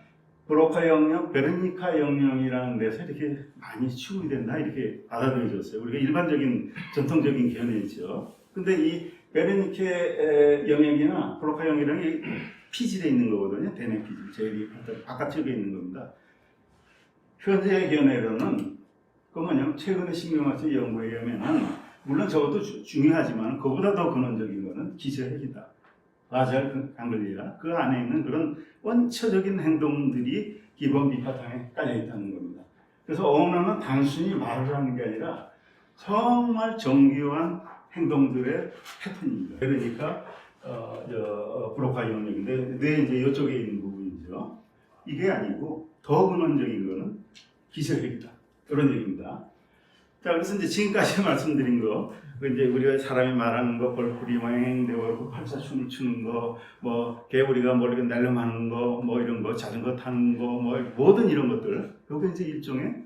브로카 영역, 베르니카 영역이라는 데서 이렇게 많이 치유이 된다 이렇게 받아들여졌어요. 우리가 일반적인 전통적인 견해죠. 근데 이 베르니케 영역이나 브로카 영역이라는 게 피질에 있는 거거든요. 대뇌 피질, 제일 바깥쪽에 있는 겁니다. 현재 견해로는 그 뭐냐면 최근의 신경학적 연구에 의하면 물론 저것도 중요하지만 그보다 더 근원적인 거는 기저핵이다. 라잘 강글리아 그 안에 있는 그런 원초적인 행동들이 기본 밑바탕에 깔려 있다는 겁니다. 그래서 언어는 단순히 말을 하는 게 아니라 정말 정교한 행동들의 패턴입니다. 그러니까 브로카 영역인데 뇌 이제 이쪽에 있는 부분이죠. 이게 아니고 더 근원적인 거는 기술력이다. 그런 얘기입니다. 자, 그래서 이제 지금까지 말씀드린 거, 이제 우리가 사람이 말하는 거, 벌풀이 망행되고 팔자춤을 추는 거, 뭐 개구리가 머리가 날름하는 거, 뭐 이런 거, 자전거 타는 거, 뭐 모든 이런 것들, 요게 이제 일종의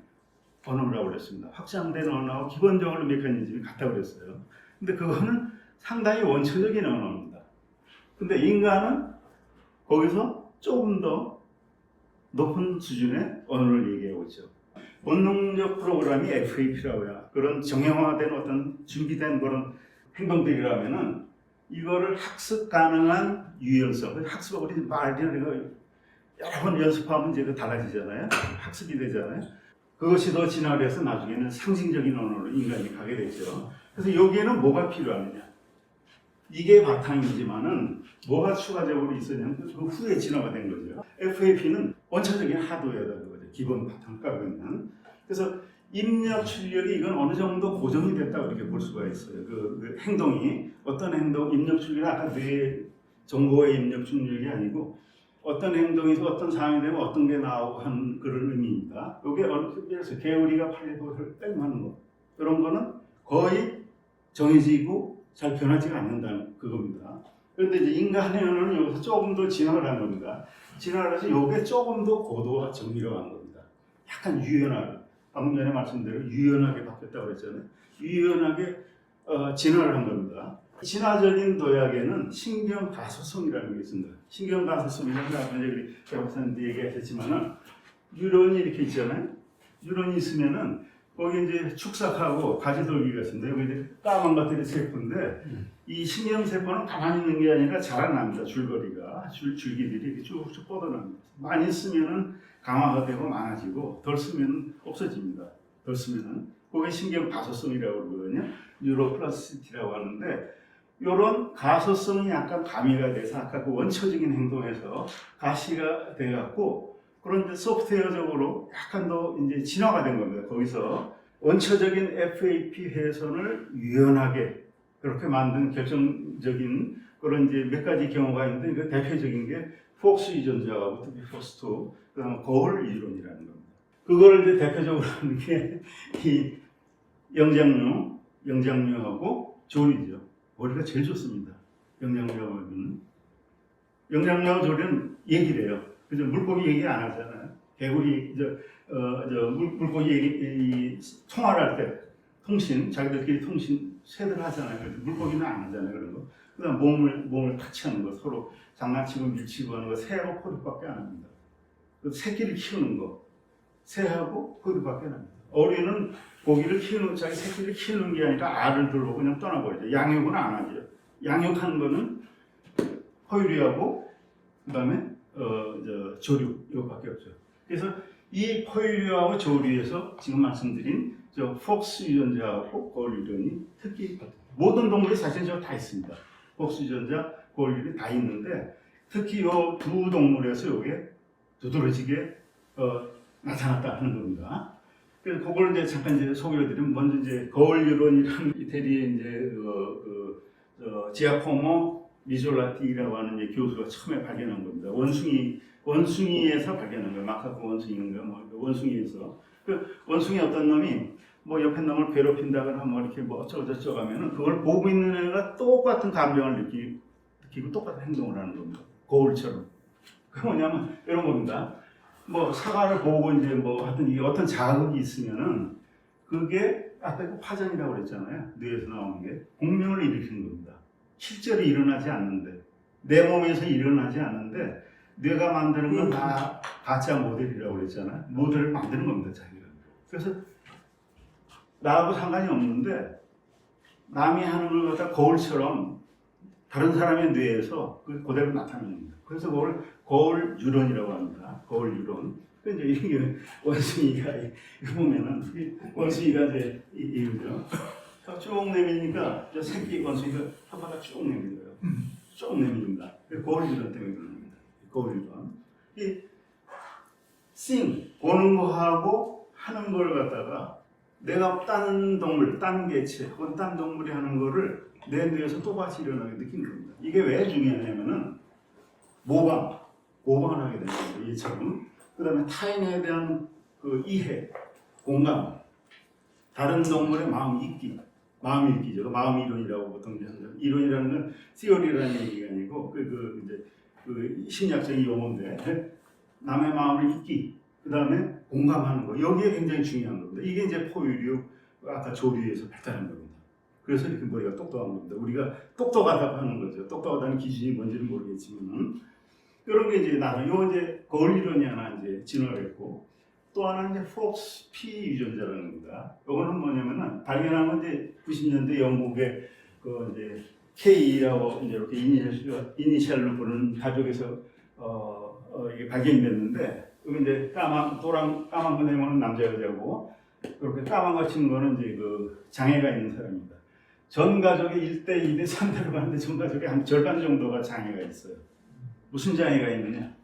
언어라고 그랬습니다. 확장된 언어하고 기본적으로 메커니즘이 같다고 그랬어요. 근데 그거는 상당히 원초적인 언어입니다. 근데 인간은 거기서 조금 더 높은 수준의 언어를 얘기하고 있죠. 본능적 프로그램이 FAP라고 해요. 그런 정형화된 어떤 준비된 그런 행동들이라면은 이거를 학습 가능한 유연성, 학습을 우리 말이나 이거 여러 번 연습하면 이제 달라지잖아요. 학습이 되잖아요. 그것이 더 진화를 해서 나중에는 상징적인 언어로 인간이 가게 되죠. 그래서 여기에는 뭐가 필요하느냐? 이게 바탕이지만은 뭐가 추가적으로 있었냐면 그 후에 진화가 된 거죠. FAP는 원초적인 하드웨어다 그거죠. 기본 바탕을 깔고 있는. 그래서 입력 출력이 이건 어느 정도 고정이 됐다고 이렇게 볼 수가 있어요. 그 행동이 어떤 행동 입력 출력은 아까 뇌 정보의 입력 출력이 아니고 어떤 행동에서 어떤 상황이 되면 어떤 게 나오고 하는 그런 의미입니다. 이게 예를 들어서 개구리가 팔레도를 땡하는 거 그런 거는 거의 정해지고 잘 변하지가 않는다는 그겁니다. 그런데 이제 인간의 언어는 여기서 조금 더 진화를 한 겁니다. 진화를 해서 이게 조금 더 고도와 정밀화한 겁니다. 약간 유연하게, 방금 전에 말씀대로 유연하게 바뀌었다고 그랬잖아요. 유연하게 진화를 한 겁니다. 진화적인 도약에는 신경가소성이라는 게 있습니다. 신경가소성이라는 건 아까 우리 배박사님도 얘기하셨지만은 뉴런이 이렇게 있잖아요. 뉴런이 있으면은 거기 이제 축삭하고 가지돌기가 있습니다. 여기 이제 까만 것들이 세포인데 이 신경세포는 가만히 있는 게 아니라 자라납니다. 줄거리가 줄기들이 이렇게 쭉쭉 뻗어납니다. 많이 쓰면은 강화가 되고 많아지고 덜 쓰면 없어집니다. 덜 쓰면은 그게 신경가소성이라고 그러거든요. 뉴로플라스티라고 하는데 이런 가소성이 약간 가미가 돼서 아까 그 원초적인 행동에서 가시가 돼갖고 그런 이제 소프트웨어적으로 약간 더 이제 진화가 된 겁니다. 거기서 원초적인 FAP 회선을 유연하게 그렇게 만든 결정적인 그런 이제 몇 가지 경우가 있는데 그 대표적인 게 폭스 유전자하고 특히 포스트 그다음 거울 이론이라는 겁니다. 그걸 이제 대표적으로 하는 게 이 영장류하고 조리죠. 머리가 제일 좋습니다. 영장류하고는 영장류하고 조리는 얘기를 해요. 그죠? 물고기 얘기 안 하잖아요. 개구리 물고기 얘기 통화를 할 때 통신 자기들끼리 통신 새들 하잖아요. 물고기는 안 하잖아요. 그런 거. 그다음 몸을 터치하는 거 서로 장난치고 밀치고 하는 거 새하고 포도밖에 안 합니다. 그 새끼를 키우는 거 새하고 포도밖에 안 합니다. 어린은 고기를 키우는 자기 새끼를 키우는 게 아니라 알을 들고 그냥 떠나버리죠. 양육은 안 하죠. 양육하는 거는 포유류하고 그다음에 조류 이거밖에 없죠. 그래서 이 포유류하고 조류에서 지금 말씀드린 저 폭스 유전자하고 거울 유전이 특히 모든 동물이 사실 저 다 있습니다. 폭스 유전자, 거울 유전이 다 있는데 특히 이 두 동물에서 이게 두드러지게 나타났다 하는 겁니다. 그래서 그걸 이제 잠깐 이제 소개를 드리면 먼저 이제 거울 유전이라는 이태리의 이제 지아코모 미졸라티라고 하는 이제 교수가 처음에 발견한 겁니다. 원숭이에서 발견한 거예요. 마카코 원숭이인가 뭐 원숭이에서 그 원숭이 어떤 놈이 뭐 옆에 놈을 괴롭힌다거나 뭐 이렇게 뭐 어쩌고저쩌고 하면은 그걸 보고 있는 애가 똑같은 감정을 느끼고 똑같은 행동을 하는 겁니다. 거울처럼. 그게 뭐냐면 이런 겁니다. 뭐 사과를 보고 이제 뭐 하여튼 이게 어떤 자극이 있으면은 그게 아까 그 파전이라고 그랬잖아요. 뇌에서 나오는 게 공명을 일으키는 겁니다. 실제로 일어나지 않는데 내 몸에서 일어나지 않는데 뇌가 만드는 건 다 가짜 모델이라고 그랬잖아요. 모델을 만드는 겁니다. 자기가. 그래서 나하고 상관이 없는데 남이 하는 걸 갖다 거울처럼 다른 사람의 뇌에서 그대로 나타나는 겁니다. 그래서 그걸 거울 유론이라고 합니다. 거울 유론. 근데 이게 원숭이가 이거 보면은 원숭이가 이제 이거죠. 쭉 내미니까 저 새끼 원숭이가 혓바닥 쭉 내밀어요. 쭉 내밉니다. 거울 이론 때문에 그런 겁니다. 거울 이론. 이 sing 보는 거하고 하는 걸 갖다가 내가 다른 동물, 다른 개체 혹은 다른 동물이 하는 거를 내 뇌에서 똑같이 일어나게 느끼는 겁니다. 이게 왜 중요하냐면은 모방을 하게 되는 거예요. 이처럼. 그 다음에 타인에 대한 그 이해, 공감, 다른 동물의 마음 읽기죠. 마음 이론이라고 보통 하는 이론이라는 건 theory라는 얘기가 아니고 그 심리학적인 용어인데 남의 마음을 읽기, 그 다음에 공감하는 거 여기에 굉장히 중요한 겁니다. 이게 이제 포유류 아까 조류에서 발달한 겁니다. 그래서 이렇게 머리가 똑똑한 겁니다. 우리가 똑똑하다고 하는 거죠. 똑똑하다는 기준이 뭔지는 모르겠지만 이런 게 이제 요 이제 거울 이론이 하나 이제 진화를 했고 또 하나는 이제 폭스 P 유전자라는 겁니다. 이거는 뭐냐면은 발견한 건 이제 90년대 영국의 그 이제 K라고 이제 이렇게 이니셜로 부르는 가족에서 이게 발견됐는데 여기 이제 까만 거 내모는 남자 여자고 그렇게 까만 거 친 거는 이제 그 장애가 있는 사람입니다. 전 가족의 1대, 2대, 3대로 가는데 전 가족의 한 절반 정도가 장애가 있어요. 무슨 장애가 있느냐?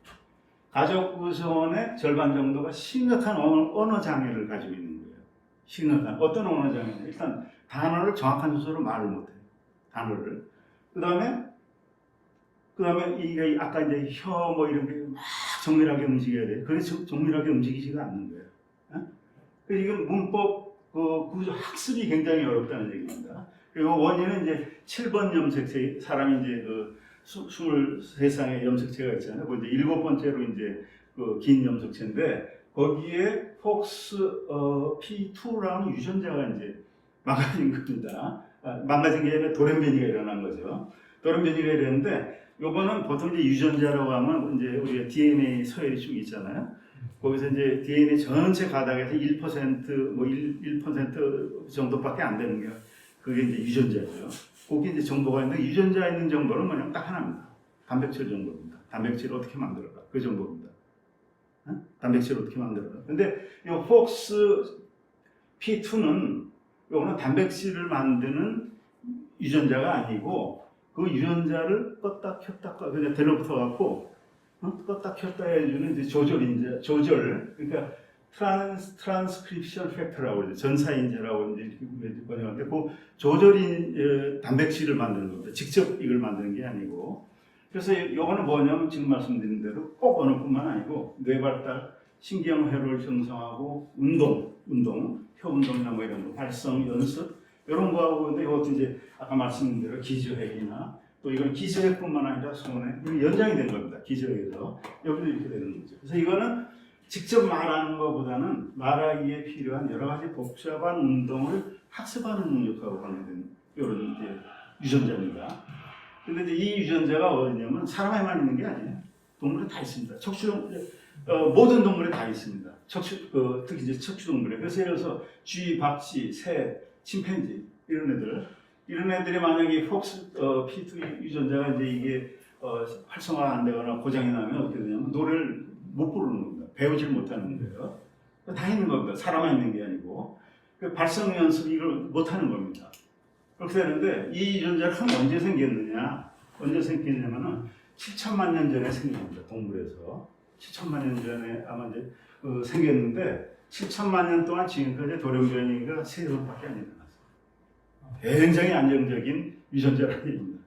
가족 구성원의 절반 정도가 심각한 언어 장애를 가지고 있는 거예요. 심각한 어떤 언어 장애냐? 일단 단어를 정확한 순서로 말을 못해요. 단어를. 그 다음에 이게 아까 이제 혀 뭐 이런 게 막 정밀하게 움직여야 돼. 그게 정밀하게 움직이지가 않는 거예요. 그래서 이건 문법 구조 학습이 굉장히 어렵다는 얘기입니다. 그리고 원인은 이제 7번 염색체 사람이 이제 그 23쌍의 염색체가 있잖아요. 그 이제 7번째로 이제 그 긴 염색체인데 거기에 폭스 P2라는 유전자가 이제 망가진 겁니다. 망가진 게 아니라 돌연변이가 일어난 거죠. 돌연변이가 일어났는데 요거는 보통 이제 유전자라고 하면 이제 우리가 DNA 서열이 쭉 있잖아요. 거기서 이제 DNA 전체 가닥에서 1% 뭐 1% 정도밖에 안 되는 게 그게 이제 유전자죠. 거기 이제 정보가 있는데 유전자 있는 정보는 뭐냐면 딱 하나입니다. 단백질 정보입니다. 단백질을 어떻게 만들어라. 그 정보입니다. 단백질을 어떻게 만들어라. 근데 이 폭스 P2는 요거는 단백질을 만드는 유전자가 아니고 그 유전자를 껐다 켰다 그냥 대로부터 갖고 껐다 켰다 해주는 이제 조절 그러니까 트랜스크립션 팩터라고 이제 전사인자라고 이제 이렇게 번역하는데 그 조절인 단백질을 만드는 겁니다. 직접 이걸 만드는 게 아니고 그래서 이거는 뭐냐면 지금 말씀드린 대로 꼭 언어뿐만 아니고 뇌발달, 신경회로를 형성하고 운동, 혀 운동이나 뭐 이런 거, 발성, 연습 이런 거하고 근데 이것도 이제 아까 말씀드린 대로 기저핵이나 또 이건 기저핵뿐만 아니라 손에 연장이 된 겁니다. 기저핵에서 여기도 이렇게 되는 거죠. 그래서 이거는 직접 말하는 것보다는 말하기에 필요한 여러 가지 복잡한 운동을 학습하는 능력하고 관련된 이런 이제 유전자입니다. 근데 이제 이 유전자가 어디냐면 사람에만 있는 게 아니에요. 동물에 다 있습니다. 모든 동물에 다 있습니다. 특히 이제 척추동물에. 그래서 예를 들어서 쥐, 박쥐, 새, 침팬지 이런 애들이 만약에 폭스 P2 유전자가 이제 이게 활성화 안 되거나 고장이 나면 어떻게 되냐면 노래를 못 부르는 겁니다. 배우질 못하는 거예요. 다 있는 겁니다. 사람만 있는 게 아니고 발성 연습 이걸 못 하는 겁니다. 그렇게 되는데 이 유전자는 언제 생겼느냐? 언제 생겼냐면은 7천만 년 전에 생깁니다. 동물에서 7천만 년 전에 아마 이제 생겼는데 7천만 년 동안 지금까지 돌연변이가 3번밖에 안 일어났어요. 굉장히 안정적인 유전자라는 얘기입니다.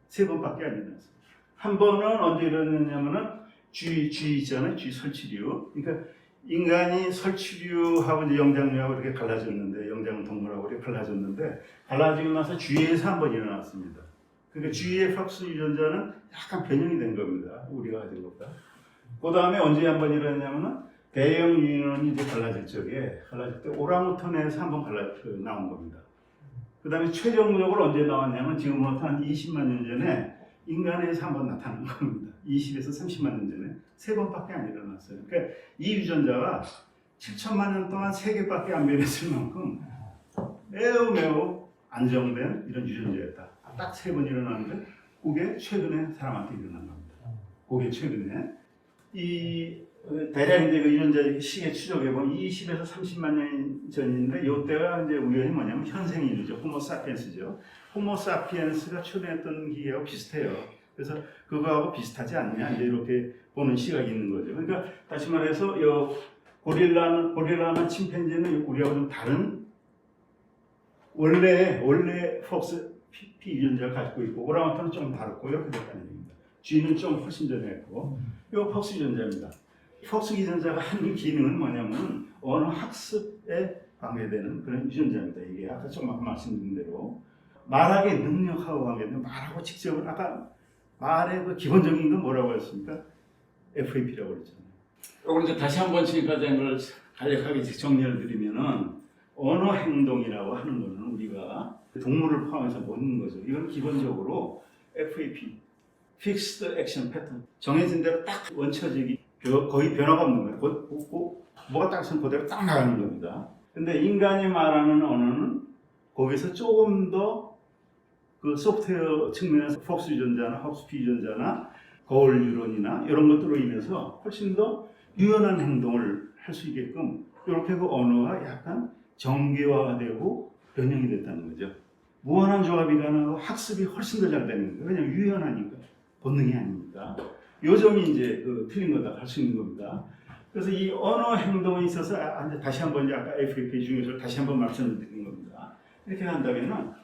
3번밖에 안 일어났어요. 한 번은 언제 일어났냐면은 쥐 있잖아요. 쥐 설치류. 그러니까 인간이 설치류하고 이제 영장류하고 이렇게 갈라졌는데 영장 동물하고 이렇게 갈라졌는데 갈라지고 나서 쥐에서 한 번 일어났습니다. 그러니까 쥐의 폭스 유전자는 약간 변형이 된 겁니다. 우리가 가진 것보다. 그 다음에 언제 한 번 일어났냐면은 대형 유인원이 이제 갈라질 때 오랑우탄에서 한 번 나온 겁니다. 그 다음에 최종적으로 언제 나왔냐면 지금부터 한 20만 년 전에 인간에서 한 번 나타난 겁니다. 20에서 30만 년 전에 3번밖에 안 일어났어요. 그러니까 이 유전자가 7천만 년 동안 3개밖에 안 변했을 만큼 매우 안정된 이런 유전자였다. 딱 3번 일어났는데 그게 최근에 사람한테 일어난 겁니다. 그게 최근에 대략 이제 그 유전자 시계 추적해보면 20에서 30만 년 전인데 이때가 이제 우연히 뭐냐면 현생인이죠. 호모사피엔스죠. 호모사피엔스가 초래했던 기계하고 비슷해요. 그래서 그거하고 비슷하지 않냐 이제 이렇게 보는 시각이 있는 거죠. 그러니까 다시 말해서 요 고릴라나 침팬지는 우리하고 좀 다른 원래 폭스 P 유전자를 가지고 있고 오랑우탄은 좀 다르고 이렇게 됐다는 얘기입니다. 쥐는 좀 훨씬 전에 했고 이거 폭스 유전자입니다. 폭스 유전자가 하는 기능은 뭐냐면 언어 학습에 관계되는 그런 유전자입니다. 이게 아까 조금 말씀드린 대로 말하기 능력하고 관계되는 말하고 직접 아까 말의 그 기본적인 건 뭐라고 했습니까? FAP라고 그랬잖아요. 이걸 이제 다시 한번 지금까지 한 걸 간략하게 정리를 드리면은 언어 행동이라고 하는 거는 우리가 동물을 포함해서 보는 거죠. 이건 기본적으로 FAP, Fixed Action Pattern, 정해진 대로 딱 원처적인 거의 변화가 없는 거예요. 뭐가 딱 있으면 그대로 딱 나가는 겁니다. 근데 인간이 말하는 언어는 거기서 조금 더 그 소프트웨어 측면에서 폭스 유전자나 헉스피 유전자나 거울 뉴런이나 이런 것들로 인해서 훨씬 더 유연한 행동을 할 수 있게끔 이렇게 그 언어가 약간 정교화되고 변형이 됐다는 거죠. 무한한 조합이 가능하고 학습이 훨씬 더 잘 되는 거예요. 왜냐하면 유연하니까 본능이 아닙니까? 요 점이 이제 그 틀린 거다 할 수 있는 겁니다. 그래서 이 언어 행동에 있어서 다시 한번 이제 아까 FAP 중에서 다시 한번 말씀드리는 겁니다. 이렇게 한다면은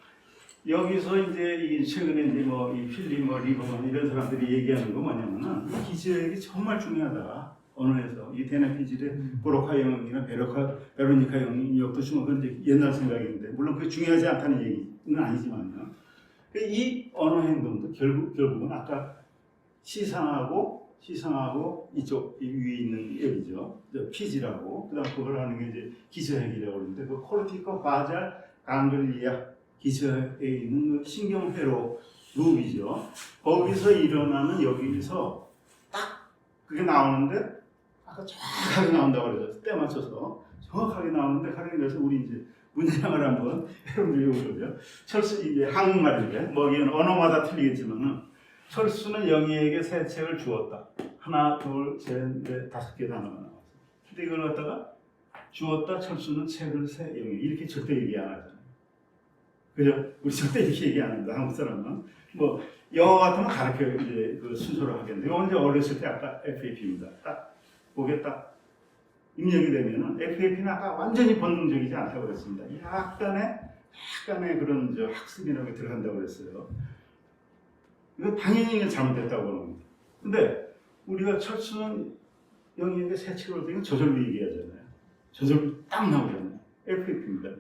여기서 이제 이 최근에 이제 뭐 이 필립 리버만 이런 사람들이 얘기하는 거 뭐냐면은 이 기저역이 정말 중요하다. 언어에서 이 데나피질의 보로카 영역이나 베로니카 영역도 중요한 건 이제 옛날 생각인데 물론 그게 중요하지 않다는 얘기는 아니지만요. 이 언어 행동도 결국은 아까 시상하고 이쪽 이 위에 있는 여기죠. 피지라고 그다음 그걸 하는 게 이제 기저핵이라고 그러는데 그 콜티코 바잘 강글리아 기저에 있는 그 신경회로 루비죠. 거기서 일어나는 여기서 딱 그게 나오는데 아까 정확하게 나온다고 그러죠. 때 맞춰서 정확하게 나오는데 그래서 우리 이제 문장을 한번 여러분들이 보죠. 철수 이제 한국말인데 뭐 이건 언어마다 틀리겠지만은 철수는 영희에게 새 책을 주었다. 하나, 둘, 셋, 넷, 5개 단어가 나왔어. 근데 이걸 갖다가 주었다. 철수는 책을 새 영희 이렇게 절대 얘기 안 하잖아요. 그죠? 우리 절대 이렇게 얘기 안 합니다. 한국 사람은. 뭐, 영어 같으면 가르쳐요. 이제 그 순서로 하겠는데. 이건 이제 어렸을 때 아까 FAP입니다. 딱, 그게 딱 입력이 되면은 FAP는 아까 완전히 본능적이지 않다고 그랬습니다. 약간의 그런 저 학습이라고 들어간다고 그랬어요. 이거 당연히 잘못됐다고 보는 겁니다. 근데 우리가 철수는 영희에게 새 책을 얻으면 저절로 얘기하잖아요. 저절로 딱 나오잖아요. FAP입니다.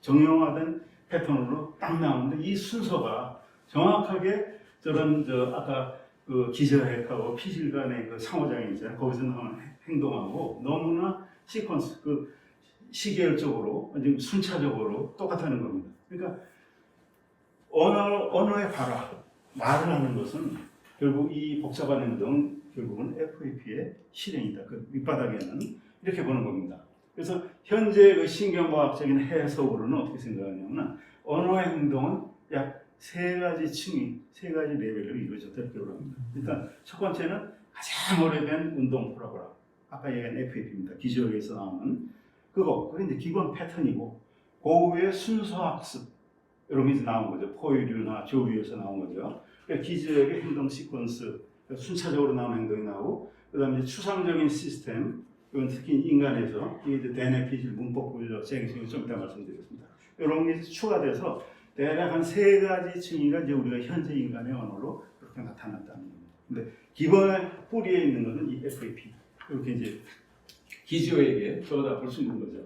정형화된 패턴으로 딱 나오는데 이 순서가 정확하게 저런 아까 그 기저핵하고 피질 간의 그 상호작용 있잖아요. 거기서 나오는 행동하고 너무나 시퀀스 그 시계열적으로 순차적으로 똑같다는 겁니다. 그러니까 언어의 발화 말을 하는 것은 결국 이 복잡한 행동은 결국은 FAP의 실행이다. 그 밑바닥에는 이렇게 보는 겁니다. 그래서 현재 그 신경과학적인 해석으로는 어떻게 생각하냐면 언어의 행동은 약 3가지 층위, 3가지 레벨로 이루어졌다 이렇게 합니다. 일단 첫 번째는 가장 오래된 운동 프로그램, 아까 얘기한 FAP입니다. 기저역에서 나오는 그게 이제 기본 패턴이고 그 후에 순서 학습 이런 게 이제 나온 거죠. 포유류나 조류에서 나온 거죠. 그러니까 기저역의 행동 시퀀스, 순차적으로 나오는 행동이 나오고 그다음에 추상적인 시스템 이건 특히 인간에서 이게 대뇌피질 문법 분석 생식을 좀 이따 말씀드리겠습니다. 이런 게 추가돼서 대략 한 3가지 층위가 이제 우리가 현재 인간의 언어로 그렇게 나타났다는 겁니다. 근데 기본의 뿌리에 있는 것은 이 FAP 이렇게 이제 기저에게 저다 볼 수 있는 거죠.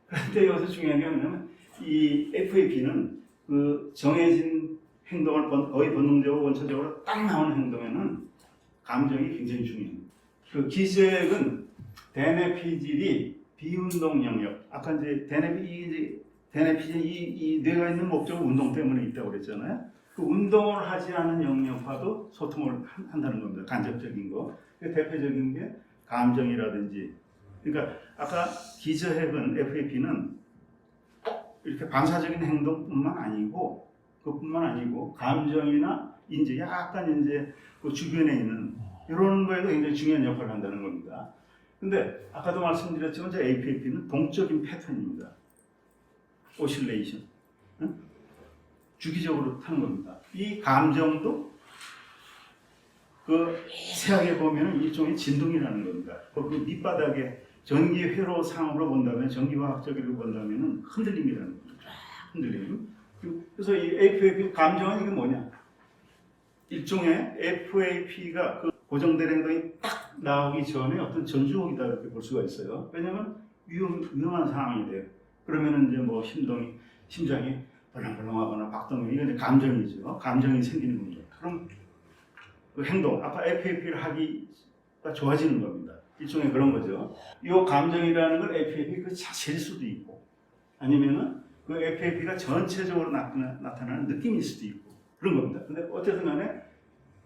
그런데 여기서 중요한 게 뭐냐면 이 FAP는 그 정해진 행동을 거의 본능적으로 원초적으로 딱 나오는 행동에는 감정이 굉장히 중요합니다. 그 기저액은 대뇌피질이 비운동 영역, 아까 이제 대뇌피질 이 뇌가 있는 목적은 운동 때문에 있다고 그랬잖아요. 그 운동을 하지 않은 영역과도 소통을 한다는 겁니다. 간접적인 거. 그 대표적인 게 감정이라든지. 그러니까 아까 기저핵은 FAP는 이렇게 반사적인 행동뿐만 아니고 그뿐만 아니고 감정이나 인지 약간 이제 그 주변에 있는 이런 거에도 굉장히 중요한 역할을 한다는 겁니다. 근데 아까도 말씀드렸지만 저 APAP는 동적인 패턴입니다. 오실레이션. 응? 주기적으로 타는 겁니다. 이 감정도 그 미세하게 보면 일종의 진동이라는 겁니다. 그 밑바닥에 전기 회로 상으로 본다면, 전기화학적으로 본다면 흔들림이라는 겁니다. 흔들림. 그래서 이 FAP 감정은 이게 뭐냐? 일종의 FAP가 그 고정된 행동이 딱 나오기 전에 어떤 전주곡이다 이렇게 볼 수가 있어요. 왜냐하면 위험한 상황이 돼요. 그러면은 이제 뭐 심장이 벌렁벌렁하거나 박동이 이건 이제 감정이죠. 감정이 생기는 겁니다. 그럼 그 행동, 아까 FAP를 하기가 좋아지는 겁니다. 일종의 그런 거죠. 이 감정이라는 걸 FAP 그 자체일 수도 있고, 아니면은 그 FAP가 전체적으로 나타나는 느낌일 수도 있고 그런 겁니다. 근데 어쨌든 간에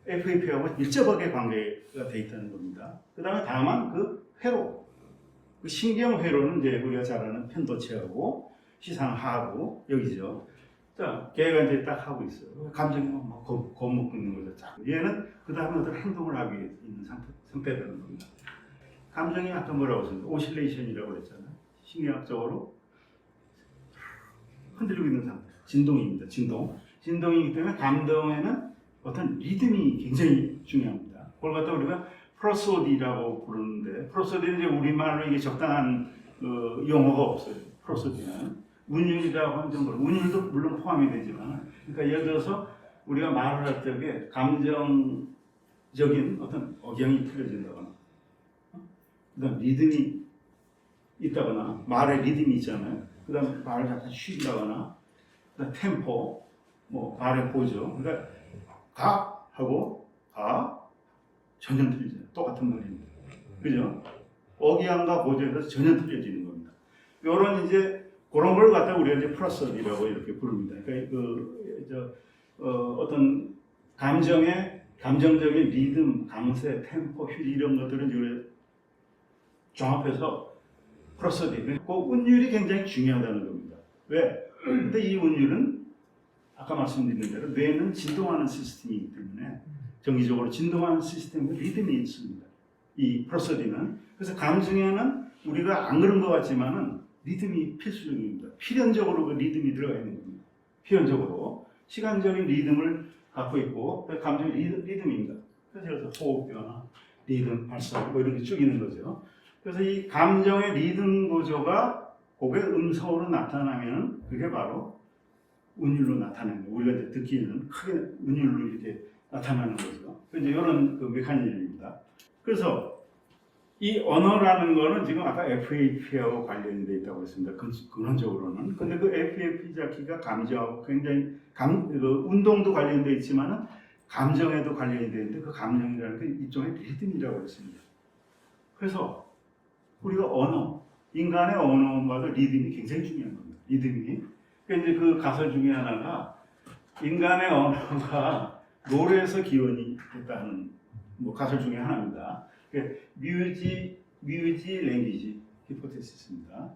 FAP하고 밀접하게 관계가 돼 있다는 겁니다. 그 다음에 다만 그 회로, 그 신경 회로는 이제 우리가 잘 아는 편도체하고 시상하하고 여기죠. 자, 걔가 이제 딱 하고 있어요. 감정이 막 겁먹고 있는 거죠. 자, 얘는 그 다음에 어떤 행동을 하기 위해 있는 상태라는 겁니다. 감정이 아까 뭐라고 했습니까? 오실레이션이라고 그랬잖아요. 신경학적으로 흔들리고 있는 상태. 진동입니다. 진동이기 때문에 감정에는 어떤 리듬이 굉장히 중요합니다. 그걸 갖다 우리가 프로소디라고 부르는데, 프로소디는 이제 우리말로 이게 적당한 용어가 없어요. 프로소디는. 운율이라고 하는 정도로, 운율도 물론 포함이 되지만, 그러니까 예를 들어서 우리가 말을 할 적에 감정적인 어떤 억양이 틀려진다거나, 그다음 리듬이 있다거나, 말에 리듬이 있잖아요. 그다음 말을 약간 쉰다거나, 그다음 템포, 뭐 말의 보조. 그러니까 가 하고 가 전혀 틀리죠. 똑같은 말입니다. 그죠? 억양과 보조에서 전혀 틀려지는 겁니다. 요런 이제 그런 걸 갖다 우리가 이제 프로소디라고 이렇게 부릅니다. 그러니까 어떤 감정적인 리듬, 강세, 템포, 휠 이런 것들은 이걸 종합해서 프로소디. 그 운율이 굉장히 중요하다는 겁니다. 왜? 근데 이 운율은 아까 말씀드린 대로 뇌는 진동하는 시스템이기 때문에 정기적으로 진동하는 시스템에 리듬이 있습니다. 이 프로소디는. 그래서 감정에는 우리가 안 그런 것 같지만은 리듬이 필수적입니다. 필연적으로 그 리듬이 들어가 있는 겁니다. 필연적으로 시간적인 리듬을 갖고 있고 감정의 리듬입니다. 그래서 호흡 변화, 리듬, 발성 뭐 이런 게 쭉 있는 거죠. 그래서 이 감정의 리듬 구조가 그게 음성으로 나타나면 그게 바로 운율로 나타나는 거예요. 우리가 이제 듣기는 크게 운율로 이렇게 나타나는 거죠. 이제 이런 그 메커니즘입니다. 그래서 이 언어라는 거는 지금 아까 FAP하고 관련이 되어 있다고 했습니다. 근원적으로는. 근데 그 FAP 자체가 감정하고 굉장히 운동도 관련되어 있지만은 감정에도 관련이 되어 있는데 그 감정이라는 게 일종의 리듬이라고 했습니다. 그래서 우리가 언어, 인간의 언어마다 리듬이 굉장히 중요한 겁니다. 리듬이. 그러니까 이제 그 가설 중에 하나가 인간의 언어가 노래에서 기원이 됐다는 뭐 가설 중에 하나입니다. 뮤지 랭귀지 히포테시스입니다.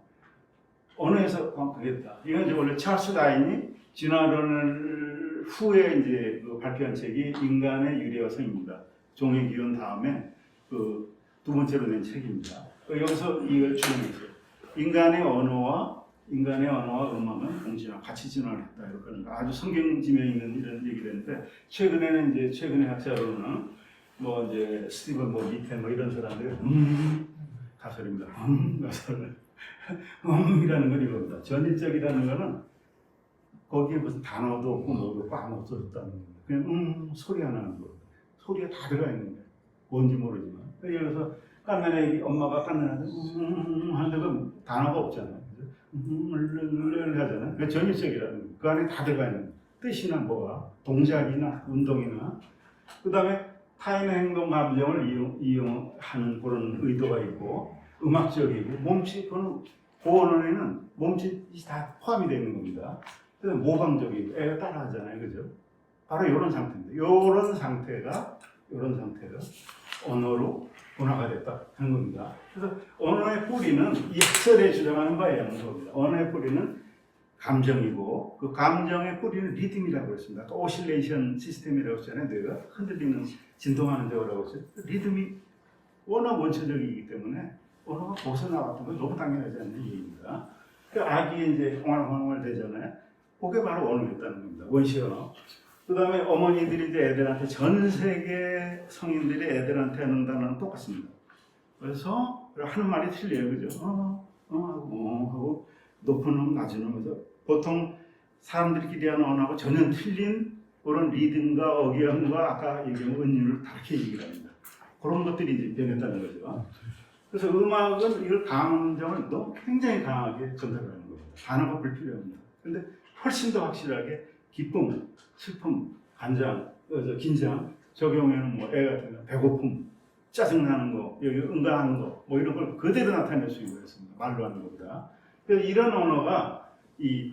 언어에서 그랬다. 이건 이제 원래 찰스 다윈이 진화론을 후에 이제 그 발표한 책이 인간의 유래와 성입니다. 종의 기원 다음에 그 두 번째로 낸 책입니다. 여기서 이걸 주장했어요. 인간의 언어와 음악은 동시나 같이 진화를 했다. 이렇게 아주 성경지명에 있는 이런 얘기를 했는데 최근의 학자로는 뭐 이제 스티븐 뭐 밑에 뭐 이런 사람들이 가설입니다. 가설. 이라는 건 이겁니다. 전일적이라는 거는 거기에 무슨 단어도 없고 뭐도 없고 아무것도 없다는 겁니다. 그냥 소리 하나 하는 겁니다. 소리가 다 들어가 있는 거예요. 뭔지 모르지만. 예를 들어서 깐난애 엄마가 깐난애한테 하는데 그 단어가 없잖아요. 하잖아요. 그 전일적이라는 거예요. 그 안에 다 들어가 있는 거예요. 뜻이나 뭐가 동작이나 운동이나 그 다음에 타인의 행동 감정을 이용하는 그런 의도가 있고 음악적이고 몸짓 그 언어에는 몸짓이 다 포함이 되어 있는 겁니다. 그래서 모방적이고 애가 따라하잖아요, 그죠? 바로 이런 상태입니다. 이런 상태가 언어로 변화가 됐다 하는 겁니다. 그래서 언어의 뿌리는 이 학설에 주장하는 바에 있는 겁니다. 언어의 뿌리는 감정이고 그 감정의 뿌리는 리듬이라고 했습니다. 아까 오실레이션 시스템이라고 했잖아요. 뇌가 흔들리는 진동하는 데라고 했어요. 리듬이 워낙 원초적이기 때문에 언어가 벗어나왔던 건 너무 당연하지 않는 얘기입니다. 그 아기 이제 홍알홍알 되잖아요. 그게 바로 언어였다는 겁니다. 원시 언어. 그다음에 어머니들이 이제 애들한테 전 세계 성인들이 애들한테 하는 단어는 똑같습니다. 그래서 하는 말이 틀려요, 그죠? 하고 높은 음, 낮은 음에서 보통 사람들끼리 하는 언어하고 전혀 틀린 그런 리듬과 억양과 아까 얘기한 은율을 다르게 얘기를 합니다. 그런 것들이 이제 변했다는 거죠. 그래서 음악은 이걸 감정을 너무 굉장히 강하게 전달하는 겁니다. 단어가 불필요합니다. 근데 훨씬 더 확실하게 기쁨, 슬픔, 간장, 긴장, 저 경우에는 뭐 애 같은 거, 배고픔, 짜증나는 거, 여기 응가하는 거, 뭐 이런 걸 그대로 나타낼 수 있습니다. 말로 하는 것보다. 그래서 이런 언어가 이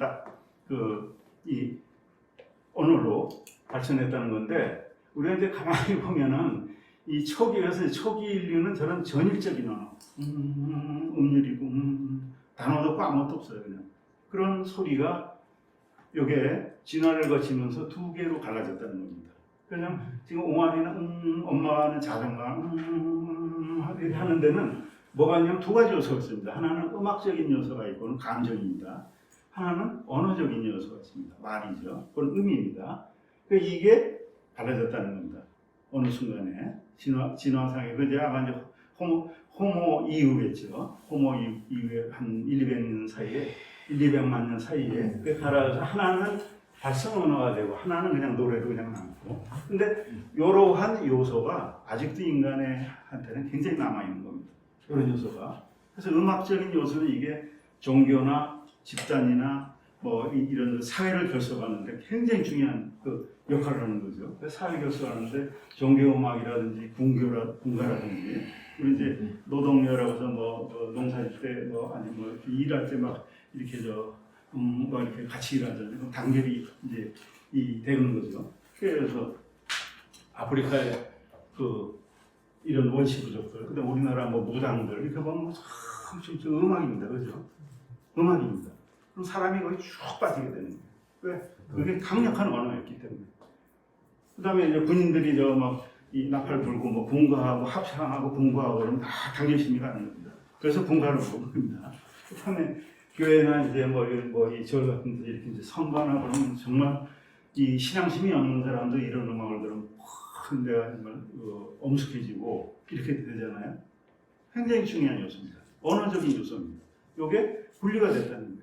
언어로 발전했다는 건데, 우리가 이제 가만히 보면은 이 초기에서 초기 인류는 저런 전일적인 언어, 음률이고, 단어도 아무것도 없어요, 그냥. 그런 소리가 요게 진화를 거치면서 두 개로 갈라졌다는 겁니다. 그냥 지금 옹알이는 엄마가 하는 자전거 이렇게 하는 데는 뭐가 있냐면 두 가지 요소가 있습니다. 하나는 음악적인 요소가 있고 감정입니다. 하나는 언어적인 요소가 있습니다. 말이죠. 그건 음입니다. 그러니까 이게 달라졌다는 겁니다. 어느 순간에 진화상에 그제 아마 이제 호모 이후겠죠. 호모 이후에 한 1,200년 사이에 1,200만 년 사이에 그 달아서 하나는 발성 언어가 되고 하나는 그냥 노래로 그냥 남고. 근데 이러한 요소가 아직도 인간한테는 굉장히 남아 있는 겁니다. 이런 요소가. 그래서 음악적인 요소는 이게 종교나 집단이나 뭐 이런 사회를 결속하는데 굉장히 중요한 그 역할을 하는 거죠. 사회 결속하는데 종교음악이라든지 군가라든지 이제 노동요라고 해서 뭐 농사질 때 뭐 아니 뭐 일할 때 막 이렇게 뭐 이렇게 같이 일하잖아요. 그럼 단결이 이제 되는 거죠. 그래서 아프리카의 이런 원시 부족들, 그다음 우리나라 뭐 무당들 이렇게 보면 참 음악입니다, 그죠? 음악입니다. 그럼 사람이 거의 쭉 빠지게 되는 거예요. 왜? 그게 강력한 언어였기 때문에. 그다음에 이제 군인들이 이 나팔 불고 뭐 군가하고 합창하고 군가하고 그러면 다 당겨심이 가는 겁니다. 그래서 군가를 부르는 겁니다. 그다음에 교회나 이제 절 같은 데 이렇게 이제 성가나 그러면 정말 이 신앙심이 없는 사람도 이런 음악을 들으면 내가 정말 엄숙해지고 이렇게 되잖아요. 굉장히 중요한 요소입니다. 언어적인 요소입니다. 이게 분리가 됐다는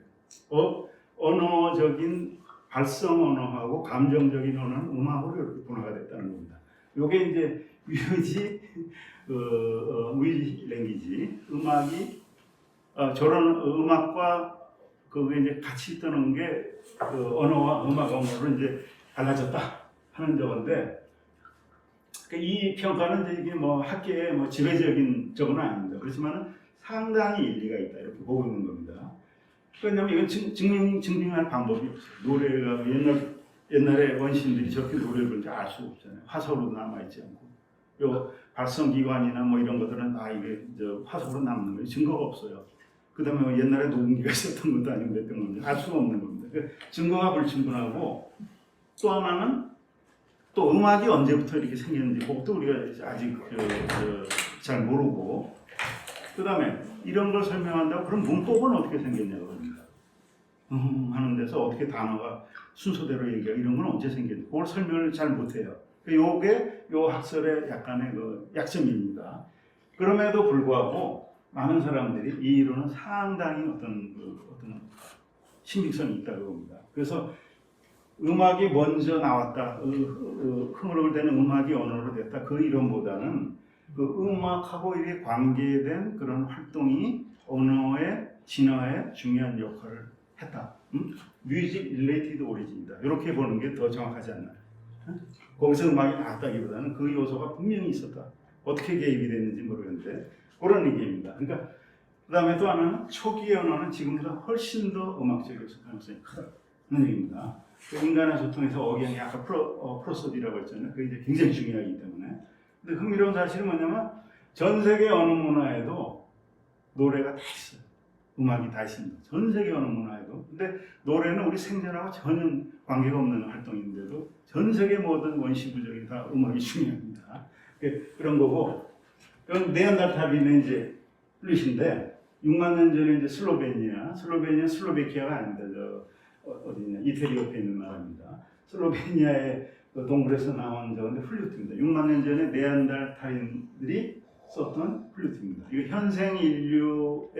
거예요. 언어적인 발성 언어하고 감정적인 언어는 음악으로 이렇게 분화가 됐다는 겁니다. 이게 이제 뮤직 랭귀지 음악이 저런 음악과 그게 이제 같이 있다는 게 언어와 언어로 이제 달라졌다 하는 저건데, 이 평가는 이제 이게 뭐 학계의 뭐 지배적인 적은 아닙니다. 그렇지만 상당히 일리가 있다 이렇게 보고 있는 겁니다. 왜냐하면 이건 증명할 방법이 없어요. 노래가 옛날에 원시인들이 저렇게 노래를 부르는지 알 수 없잖아요. 화석으로 남아있지 않고. 요 발성기관이나 뭐 이런 것들은 이게 화석으로 남는 거예요. 증거가 없어요. 그 다음에 옛날에 녹음기가 있었던 것도 아니고 그랬던 겁니다. 알 수가 없는 겁니다. 증거가 불충분하고, 또 하나는 또 음악이 언제부터 이렇게 생겼는지 그것도 우리가 아직 잘 모르고, 그 다음에 이런 걸 설명한다고 그럼 문법은 어떻게 생겼냐고 합니다. 하는 데서 어떻게 단어가 순서대로 얘기하고 이런 건 언제 생겼는지 그걸 설명을 잘 못해요. 요게 요 학설의 약간의 약점입니다. 그럼에도 불구하고 많은 사람들이 이 이론은 상당히 어떤 신빙성이 있다고 봅니다. 그래서 음악이 먼저 나왔다, 흐물흐물 되는 음악이 언어로 됐다, 그 이론보다는 그 음악하고 이게 관계된 그런 활동이 언어의 진화에 중요한 역할을 했다. 뮤직 릴레이티드 오리진이다. 이렇게 보는 게 더 정확하지 않나요? 거기서 음악이 나왔다기보다는 그 요소가 분명히 있었다. 어떻게 개입이 됐는지 모르겠는데 그런 얘기입니다. 그러니까 그 다음에 또 하나는 초기 언어는 지금보다 훨씬 더 음악적일 가능성이 크다는 얘기입니다. 인간의 소통에서 억양이 아까 프로소디라고 했잖아요. 그게 이제 굉장히 중요하기 때문에. 근데 흥미로운 사실은 뭐냐면 전 세계 어느 문화에도 노래가 다 있어요. 음악이 다 있습니다. 전 세계 어느 문화에도. 근데 노래는 우리 생존하고 전혀 관계가 없는 활동인데도 전 세계 모든 원시부족이 다 음악이 중요합니다. 그런 거고, 네안데르탈인의 이제 플룻인데 6만 년 전에 이제 슬로베니아가 아닙니다. 어디냐 이태리오피에 있는 나라입니다. 슬로베니아의 그 동굴에서 나온 저건데 플루트입니다. 6만 년 전에 네안데르탈인들이 썼던 플루트입니다. 이거 현생 인류가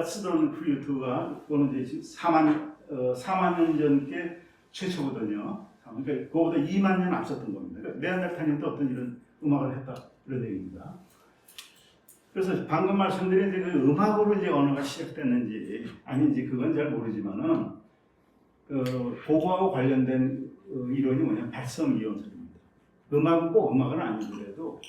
쓰던 플루트가 그거는 이제 4만 년 전께 최초거든요. 그러니까 그거보다 2만 년 앞섰던 겁니다. 그러니까 네안데르탈인도 어떤 이런 음악을 했다 그런 얘기입니다. 그래서 방금 말씀드린 이제 그 음악으로 이제 언어가 시작됐는지 아닌지 그건 잘 모르지만은 보고하고 관련된 이론이 뭐냐면 발성 이온설입니다. 음악은 꼭 음악은 아니더라도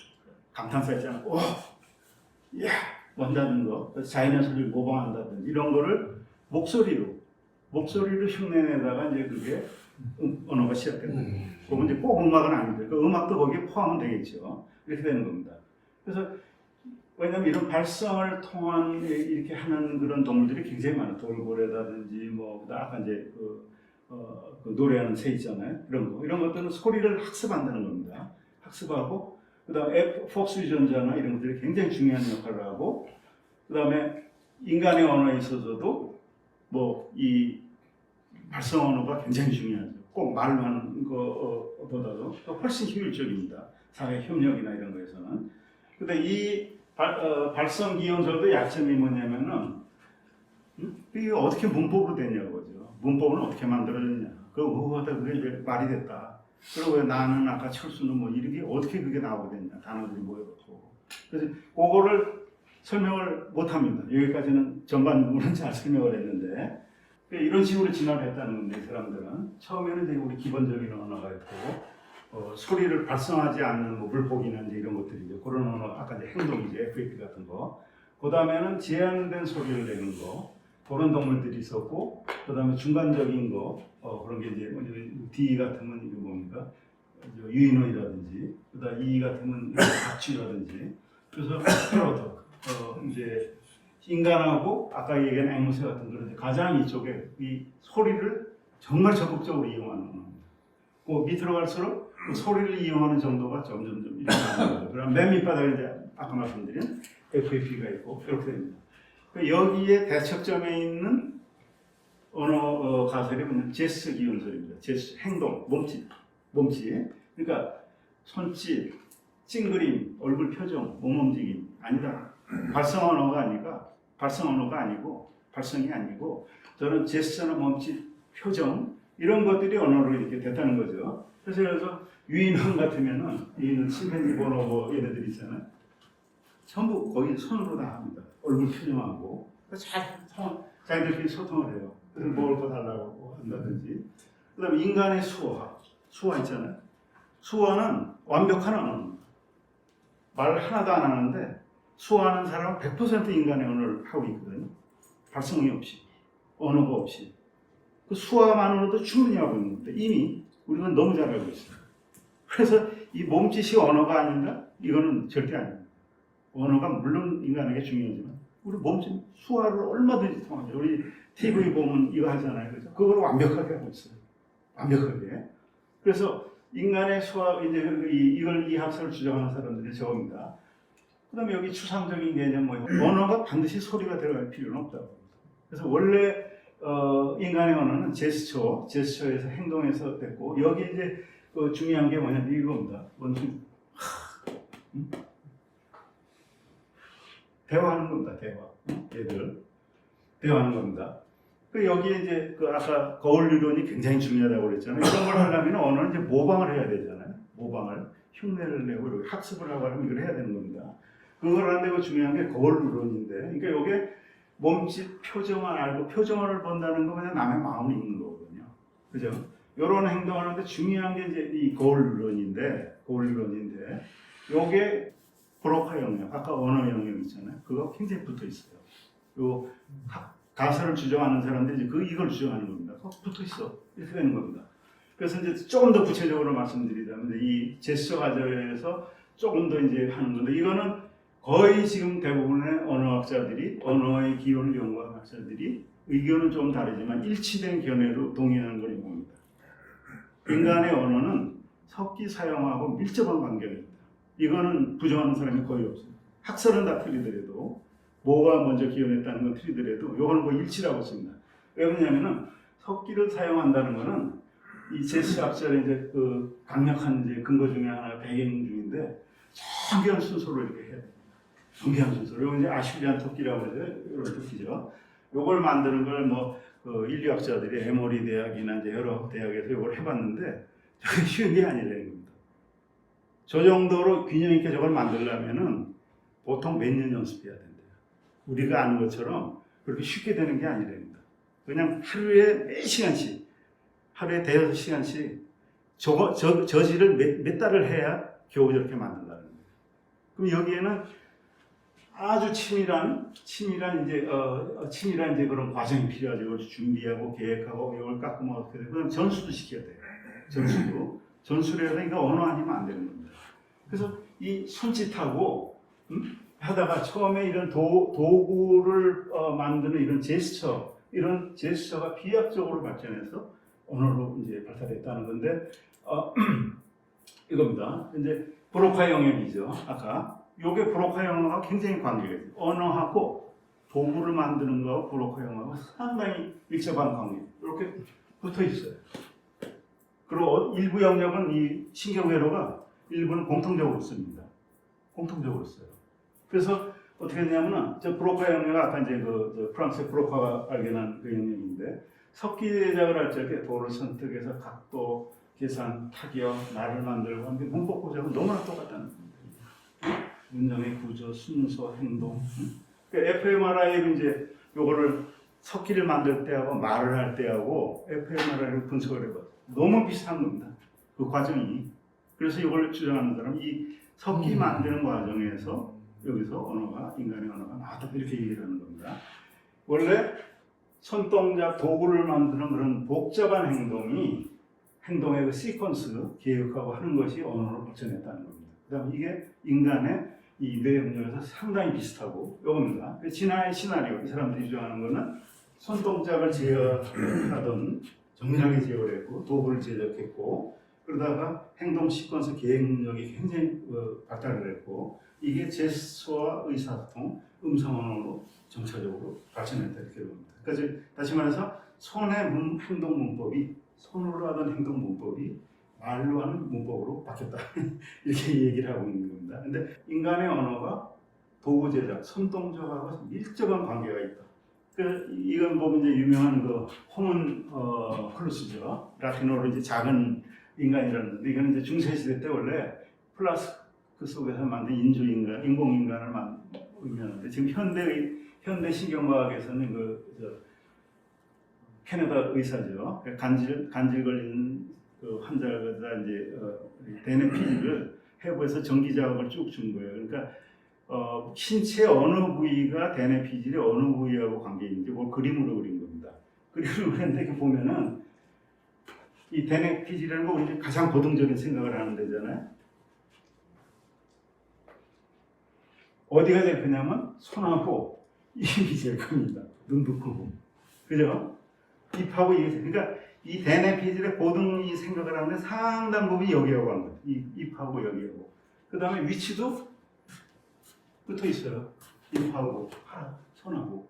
감탄사 있잖아요. 오, 야, 원다는 거, 자연의 소리를 모방한다든지 이런 거를 목소리로 흉내내다가 이제 그게 언어가 시작된다. 그건 이제 꼭 음악은 아닌데 그 음악도 거기에 포함은 되겠죠. 이렇게 되는 겁니다. 그래서 왜냐하면 이런 발성을 통한 이렇게 하는 그런 동물들이 굉장히 많아요. 돌고래라든지 뭐 아까 이제 그 노래하는 새 있잖아요. 이런 것들은 소리를 학습한다는 겁니다. 학습하고 그다음에 폭스 유전자나 이런 것들이 굉장히 중요한 역할을 하고 그다음에 인간의 언어에 있어서도 뭐 이 발성 언어가 굉장히 중요하죠. 꼭 말로 하는 것보다도 또 훨씬 효율적입니다. 사회 협력이나 이런 거에서는. 근데 이 발성 기원설도 약점이 뭐냐면은 이게 어떻게 문법으로 됐냐고죠. 문법은 어떻게 만들어졌냐. 그게 왜 말이 됐다. 그리고 왜 나는 아까 철수는 뭐 이렇게 어떻게 그게 나오게 됐냐. 단어들이 모여갖고. 그래서 그거를 설명을 못합니다. 여기까지는 전반부는 잘 설명을 했는데 이런 식으로 진화를 했다는 건데 이 사람들은 처음에는 이제 우리 기본적인 언어가 있고 소리를 발성하지 않는 뭐 물고기나 이제 이런 것들이죠. 그런 언어 아까 이제 행동이죠. FAP 같은 거. 그 다음에는 제한된 소리를 내는 거. 그런 동물들이 있었고, 그 다음에 중간적인 거, 그런 게 이제 D 같으면 이게 뭡니까? 유인원이라든지, 그 다음 E 같으면 박쥐라든지. 그래서 이제 인간하고 아까 얘기한 앵무새 같은 그런 가장 이쪽에 이 소리를 정말 적극적으로 이용하는 겁니다. 그 밑으로 갈수록 그 소리를 이용하는 정도가 점점 일어나는 거죠. 그럼 맨 밑바닥에 이제 아까 말씀드린 FAP가 있고 이렇게 됩니다. 여기에 대척점에 있는 언어 가설이 뭐냐면 제스처 기원설입니다. 제스처, 행동, 몸짓. 그러니까 손짓, 찡그림, 얼굴 표정, 몸 움직임 아니다. 발성 언어가 아니고 발성이 아니고 저는 제스처나 몸짓, 표정 이런 것들이 언어로 이렇게 됐다는 거죠. 그래서 유인원 같으면은 유인원 침팬지 보노보 얘네들 있잖아요. 전부 거의 손으로 다 합니다. 얼굴 표정하고 자기들끼리 소통을 해요. 그래서 먹을 거 달라고 한다든지. 그다음에 인간의 수화 있잖아요. 수화는 완벽한 언어입니다. 말 하나도 안 하는데 수화하는 사람은 100% 인간의 언어를 하고 있거든요. 발성이 없이, 언어가 없이. 그 수화만으로도 충분히 하고 있는 건데 이미 우리가 너무 잘 알고 있어요. 그래서 이 몸짓이 언어가 아닌가? 이거는 절대 아닙니다. 언어가 물론 인간에게 중요하지만 우리 몸짓 수화를 얼마든지 통하죠. 우리 TV 보면 이거 하잖아요. 그래서 그걸 완벽하게 하고 있어요. 완벽하게. 그래서 인간의 수화 이제 이걸 이 학설을 주장하는 사람들이 저겁니다. 그다음에 여기 추상적인 개념 언어가 반드시 소리가 들어갈 필요는 없다고. 그래서 원래 인간의 언어는 제스처에서 행동에서 됐고 여기 이제 중요한 게 뭐냐면 이겁니다. 대화하는 겁니다. 얘들 대화하는 겁니다. 여기에 이제 아까 거울 이론이 굉장히 중요하다고 그랬잖아요. 이런 걸 하려면 언어는 이제 모방을 해야 되잖아요. 모방을 흉내를 내고 이렇게 학습을 하고 하면 이걸 해야 되는 겁니다. 그걸 하는데 중요한 게 거울 이론인데, 그러니까 이게 몸짓 표정을 알고 표정을 본다는 거 그냥 남의 마음을 읽는 거거든요. 그죠? 이런 행동을 하는데 중요한 게 이제 이 거울 이론인데, 요게 브로카 영역, 아까 언어 영역 있잖아요. 그거 굉장히 붙어 있어요. 요 가설을 주장하는 사람들이 이제 이걸 주장하는 겁니다. 붙어 있어. 이렇게 되는 겁니다. 그래서 이제 조금 더 구체적으로 말씀드리자면 이 제스처 가설에서 조금 더 이제 하는 건데 이거는 거의 지금 대부분의 언어학자들이 언어의 기원을 연구한 학자들이 의견은 좀 다르지만 일치된 견해로 동의하는 걸 봅니다. 인간의 언어는 섞기 사용하고 밀접한 관계입니다. 이거는 부정하는 사람이 거의 없어요. 학설은 다 틀리더라도 뭐가 먼저 기원했다는 건 틀리더라도 이거는 뭐 일치라고 씁니다. 왜 그러냐면은 섞기를 사용한다는 거는 이 제스 학설의 이제 그 강력한 이제 근거 중에 하나 배경 중인데 정교한 순서로 이렇게 해야 돼요. 정교한 순서로. 이거 이제 아슈리안 토끼라고 그러죠. 이런 토끼죠. 요걸 만드는 걸 뭐 그 인류학자들이 에모리 대학이나 이제 여러 대학에서 이걸 해봤는데 저게 쉬운 게 아니라는 겁니다. 저 정도로 균형 있게 저걸 만들려면은 보통 몇 년 연습해야 된대요. 우리가 아는 것처럼 그렇게 쉽게 되는 게 아니랍니다. 그냥 하루에 몇 시간씩, 하루에 대여섯 시간씩 저지를 몇 달을 해야 겨우 저렇게 만든다는 거예요. 그럼 여기에는 아주 치밀한 이제 그런 과정이 필요하죠. 이걸 준비하고 계획하고 이걸 깎으면 어떻게 되고 그다음 전수도 시켜야 돼요. 전수를 해야 되니까 언어 아니면 안 되는 겁니다. 그래서 이 손짓하고 하다가 처음에 이런 도구를 만드는 이런 제스처가 비약적으로 발전해서 언어로 이제 발달했다는 건데 이겁니다. 이제 브로카 영역이죠. 아까 요게 브로카 영역하고 굉장히 관계가 있어요. 언어하고 도구를 만드는 거하고 브로카 영역하고 상당히 밀접한 관계. 이렇게 붙어 있어요. 그리고 일부 영역은 이 신경회로가 일부는 공통적으로 씁니다. 공통적으로 써요. 그래서 어떻게 했냐면은 저 브로카 영역 아까 이제 저 프랑스의 브로카가 발견한 그 영역인데 석기 제작을 할 적에 도를 선택해서 각도, 계산, 타격, 날을 만들고 하는데 문법 구조는 너무나 똑같다는 겁니다. 문장의 구조, 순서, 행동. 그러니까 fMRI로 이제 요거를 석기를 만들 때하고 말을 할 때하고 fMRI를 분석을 해봐요. 너무 비슷한 겁니다. 그 과정이. 그래서 이걸 주장하는 사람은 이 석기 만드는 과정에서 여기서 인간의 언어가 나왔다 이렇게 얘기를 하는 겁니다. 원래 손동작 도구를 만드는 그런 복잡한 행동의 그 시퀀스 계획하고 하는 것이 언어로 발전했다는 겁니다. 그다음에 이게 인간의 이 뇌영역에서 상당히 비슷하고 요겁니다. 진화의 시나리오 이 사람들이 주장하는 거는 손동작을 제어하던 정밀하게 제어를 했고 도구를 제작했고 그러다가 행동 시퀀스 계획 능력이 굉장히 발달을 했고 이게 제스처와 의사소통, 음성 언어로 점차적으로 발전했다 이렇게 봅니다. 그러니까 다시 말해서 손의 행동 문법이 손으로 하던 행동 문법이 말로 하는 문법으로 바뀌었다 이렇게 얘기를 하고 있는 겁니다. 근데 인간의 언어가 도구 제작, 손동작하고 밀접한 관계가 있다. 이건 보면 이제 유명한 그 호문 클루스죠. 라틴어로 이제 작은 인간이라는데 이거는 이제 중세 시대 때 원래 플라스크 속에서 만든 인조인간, 인공인간을 의미하는데 지금 현대 신경과학에서는 캐나다 의사죠. 간질 걸리는 그 환자가 이제 대뇌피질을 해부해서 전기 자극을 쭉 준 거예요. 그러니까 신체 어느 부위가 대뇌피질의 어느 부위하고 관계 있는지 그걸 그림으로 그린 겁니다. 그림을 그렸는데 보면은 이 대뇌피질이라는 거 우리 가장 고등적인 생각을 하는 데잖아요. 어디가 제일 크냐면 손하고 입이 제일 큽니다. 눈도 크고, 그죠? 입하고 이게 그러니까 이 대뇌피질의 고등이 생각을 하는데 상당 부분이 여기하고 한 거예요. 입하고 여기하고. 그 다음에 위치도 붙어 있어요. 입하고 손하고.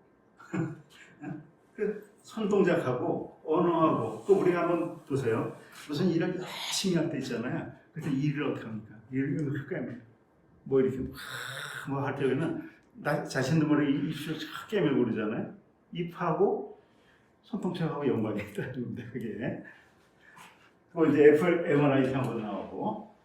그 손동작하고 언어하고 또 우리가 한번 보세요. 무슨 일을 열심히 할 때 있잖아요. 그때 일을 어떻게 합니까? 일을 이렇게 깨매요. 뭐 이렇게 뭐 할 때는 나 자신도 모르게 입술을 쫙 깨매고 그러잖아요. 입하고 손동작하고 연관이 있다는 겁니다. 그게. 뭐 이제 fMRI 상으로 나오고